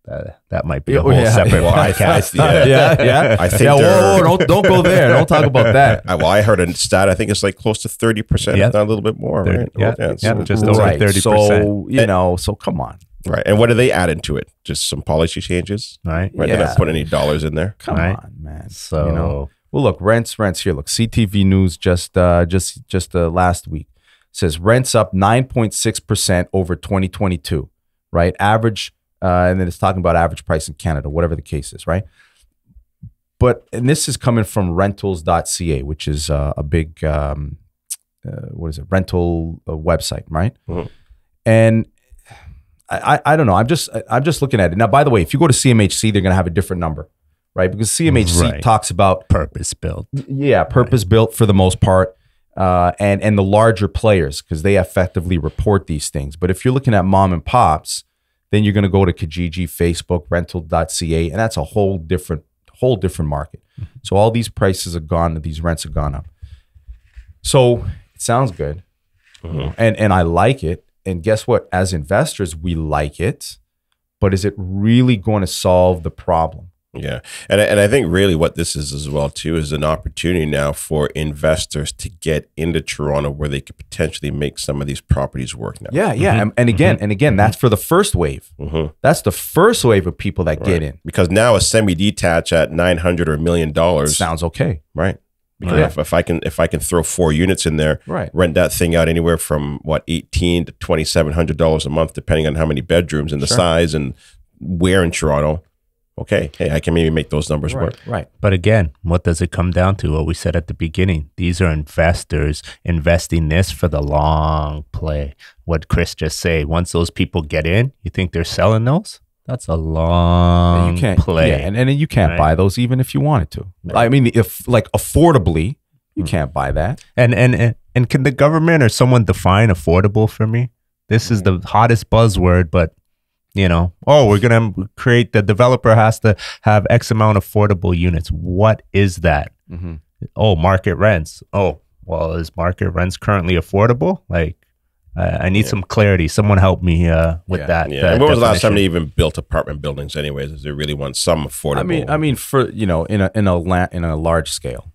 that might be a whole separate podcast. I think don't go there. Don't talk about that. Well, I heard a stat. I think it's like close to 30%, if not a little bit more. 30, right? just over 30%. So come on. Right. And what do they add into it? Just some policy changes? Right. They're not putting any dollars in there. Come on, man. So, well, look, rents here. Look, CTV News just last week says rents up 9.6% over 2022, right? Average, and then it's talking about average price in Canada, whatever the case is, right? And this is coming from rentals.ca, which is a big, rental website, right? Mm-hmm. And I don't know. I'm just looking at it. Now, by the way, if you go to CMHC, they're going to have a different number, right? Because CMHC talks about purpose built. Yeah, purpose built for the most part. And the larger players, because they effectively report these things. But if you're looking at mom and pops, then you're going to go to Kijiji, Facebook, rental.ca, and that's a whole different market. Mm-hmm. So all these prices are gone, these rents have gone up. So it sounds good, and I like it. And guess what? As investors, we like it, but is it really going to solve the problem? Yeah. And I think really what this is as well, too, is an opportunity now for investors to get into Toronto where they could potentially make some of these properties work now. Yeah. Mm-hmm. And again, that's for the first wave. Mm-hmm. That's the first wave of people that get in. Because now a semi-detached at $900 or $1 million sounds okay. Right. Because if I can throw 4 units in there, rent that thing out anywhere from $1,800 to $2,700 a month, depending on how many bedrooms and the size and where in Toronto. Okay, hey, I can maybe make those numbers work. Right. But again, what does it come down to? What we said at the beginning. These are investors investing this for the long play. What Chris just said, once those people get in, you think they're selling those? That's a long You can't play. Yeah, and then you can't Right. buy those even if you wanted to. I mean, if like affordably, you can't buy that. And can the government or someone define affordable for me? This is the hottest buzzword, but we're gonna create, the developer has to have X amount of affordable units. What is that? Oh, market rents. Oh, well, is market rents currently affordable? Like, I need some clarity. Someone help me with that. Yeah. that And when was the last time definition. they even built apartment buildings? Anyways, is there really want some affordable? I mean, for in a large scale,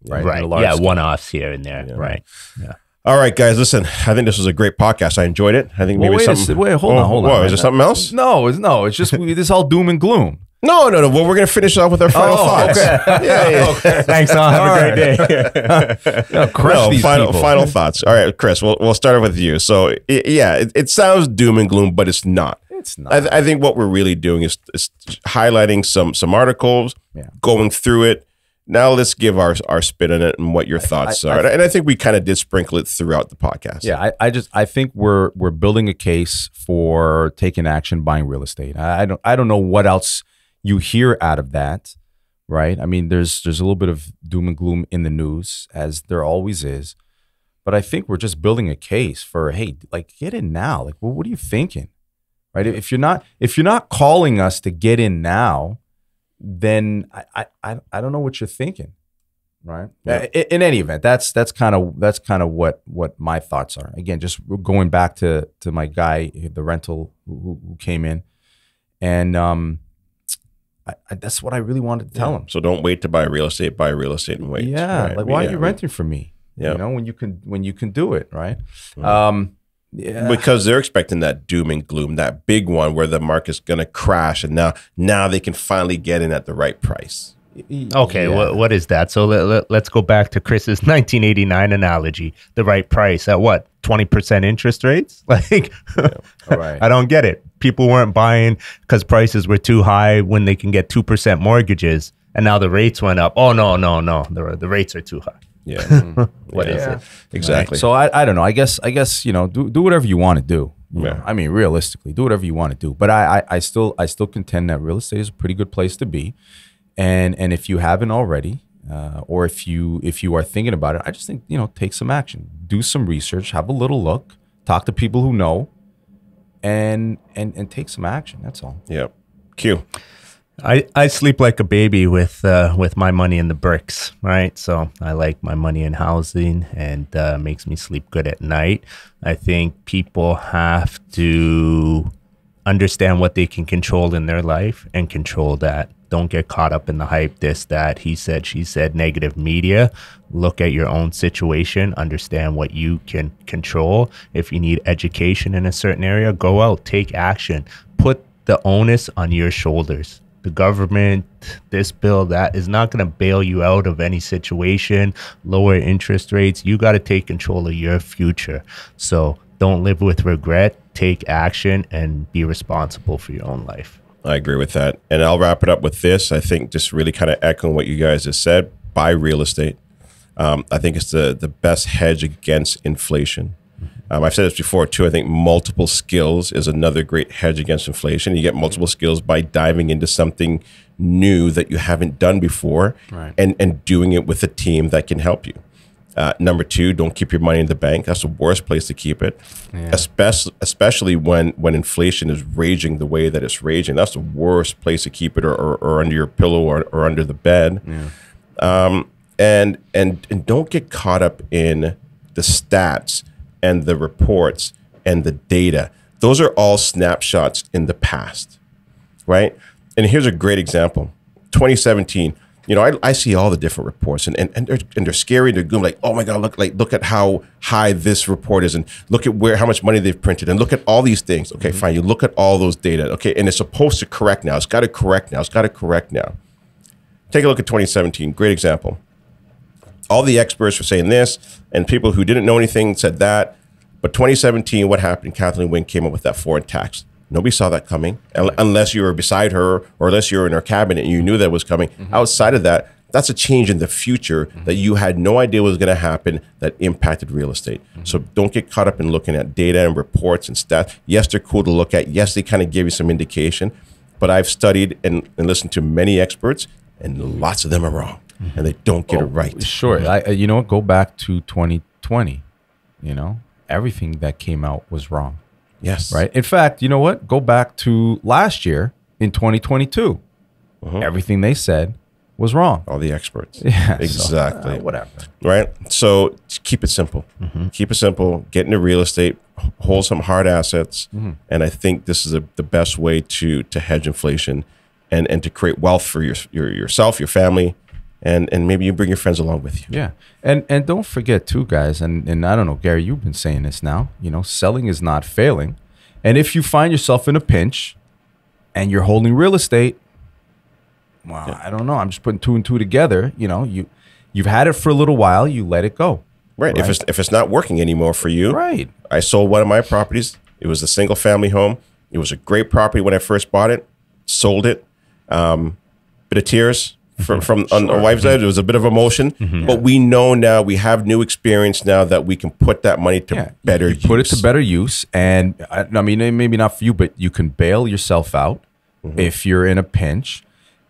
right? In Right. a large Yeah, scale. one-offs here and there. Right. Yeah. All right, guys, listen. I think this was a great podcast. I enjoyed it. I think maybe something. Hold on. What, is there something else? No, it's just this is all doom and gloom. No. Well, we're gonna finish off with our final thoughts. Okay. Yeah. Thanks, all. Have a great day. Crush these people. Final thoughts. All right, Chris. We'll start with you. So it sounds doom and gloom, but it's not. It's not. I think what we're really doing is highlighting some articles, going through it. Now let's give our spin on it and what your thoughts are. And I think we kind of did sprinkle it throughout the podcast. Yeah, I think we're building a case for taking action, buying real estate. I don't know what else you hear out of that, right? I mean, there's a little bit of doom and gloom in the news, as there always is. But I think we're just building a case for, hey, like, get in now. Like, well, what are you thinking? Right? If you're not calling us to get in now, then I don't know what you're thinking, right? Yeah. In any event, that's kind of what my thoughts are. Again, just going back to my guy, the rental who came in, and that's what I really wanted to tell him. So don't wait to buy real estate. Buy real estate and wait. Yeah, right? like why are you renting from me? Yeah. When you can do it, right? Yeah. Because they're expecting that doom and gloom, that big one where the market's going to crash, and now they can finally get in at the right price. Okay, Yeah. what is that? So let's go back to Chris's 1989 analogy. The right price at what? 20% interest rates? Like, All right. I don't get it. People weren't buying because prices were too high when they can get 2% mortgages, and now the rates went up. Oh, no. The rates are too high. Yeah. What is it? Exactly. So I don't know. I guess do whatever you want to do. You Yeah. know? I mean, realistically, do whatever you want to do. But I still contend that real estate is a pretty good place to be, and if you haven't already, or if you are thinking about it, I just think take some action, do some research, have a little look, talk to people who know, and take some action. That's all. Yeah. Q. I sleep like a baby with my money in the bricks, right? So I like my money in housing, and makes me sleep good at night. I think people have to understand what they can control in their life and control that. Don't get caught up in the hype, this, that, he said, she said, negative media. Look at your own situation, understand what you can control. If you need education in a certain area, go out, take action, put the onus on your shoulders. The government, this bill, that is not going to bail you out of any situation, lower interest rates. You got to take control of your future. So don't live with regret, take action, and be responsible for your own life. I agree with that. And I'll wrap it up with this. I think just really kind of echoing what you guys have said, buy real estate. I think it's the best hedge against inflation. I've said this before too. I think multiple skills is another great hedge against inflation. You get multiple skills by diving into something new that you haven't done before, Right. and doing it with a team that can help you. Number two, don't keep your money in the bank. That's the worst place to keep it, especially when inflation is raging the way that it's raging. That's the worst place to keep it, or under your pillow, or under the bed. Yeah. And don't get caught up in the stats and the reports and the data. Those are all snapshots in the past, right? And here's a great example. 2017, I see all the different reports, and they're scary. They're good. Like, oh my God, look at how high this report is, and look at how much money they've printed, and look at all these things. Okay, fine. You look at all those data. Okay, and it's supposed to correct now. It's got to correct now. It's got to correct now. Take a look at 2017. Great example. All the experts were saying this, and people who didn't know anything said that. But 2017, what happened? Kathleen Wynne came up with that foreign tax. Nobody saw that coming, unless you were beside her, or unless you were in her cabinet and you knew that was coming. Outside of that, that's a change in the future that you had no idea was going to happen, that impacted real estate. So don't get caught up in looking at data and reports and stats. Yes, they're cool to look at. Yes, they kind of give you some indication. but I've studied and listened to many experts, and lots of them are wrong, and they don't get it right. Sure. You know what? Go back to 2020. You know, everything that came out was wrong. Yes. Right. In fact, you know what? Go back to last year in 2022. Everything they said was wrong. All the experts. Yeah. Exactly. So, whatever. Right. So keep it simple. Keep it simple. Get into real estate. Hold some hard assets. And I think this is the best way to hedge inflation and to create wealth for yourself, your family, and maybe you bring your friends along with you. Yeah. And don't forget too, guys, and I don't know, Gary, you've been saying this now, you know, selling is not failing. And if you find yourself in a pinch and you're holding real estate, well, I don't know. I'm just putting two and two together. You know, you've had it for a little while. You let it go. Right. If it's not working anymore for you. Right. I sold one of my properties. It was a single family home. It was a great property when I first bought it. Sold it. Bit of tears from on the wife's side. It was a bit of emotion. But we know now, we have new experience now that we can put that money to better use. Put it to better use. And I mean, maybe not for you, but you can bail yourself out if you're in a pinch.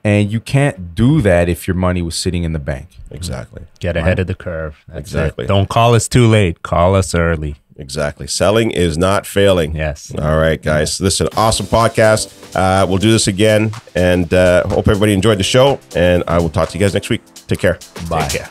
And you can't do that if your money was sitting in the bank. Exactly. Get ahead of the curve. That's Exactly. it. Don't call us too late. Call us early. Exactly. Selling is not failing. Yes. All right, guys. This is an awesome podcast. We'll do this again. And hope everybody enjoyed the show. And I will talk to you guys next week. Take care. Bye. Take care.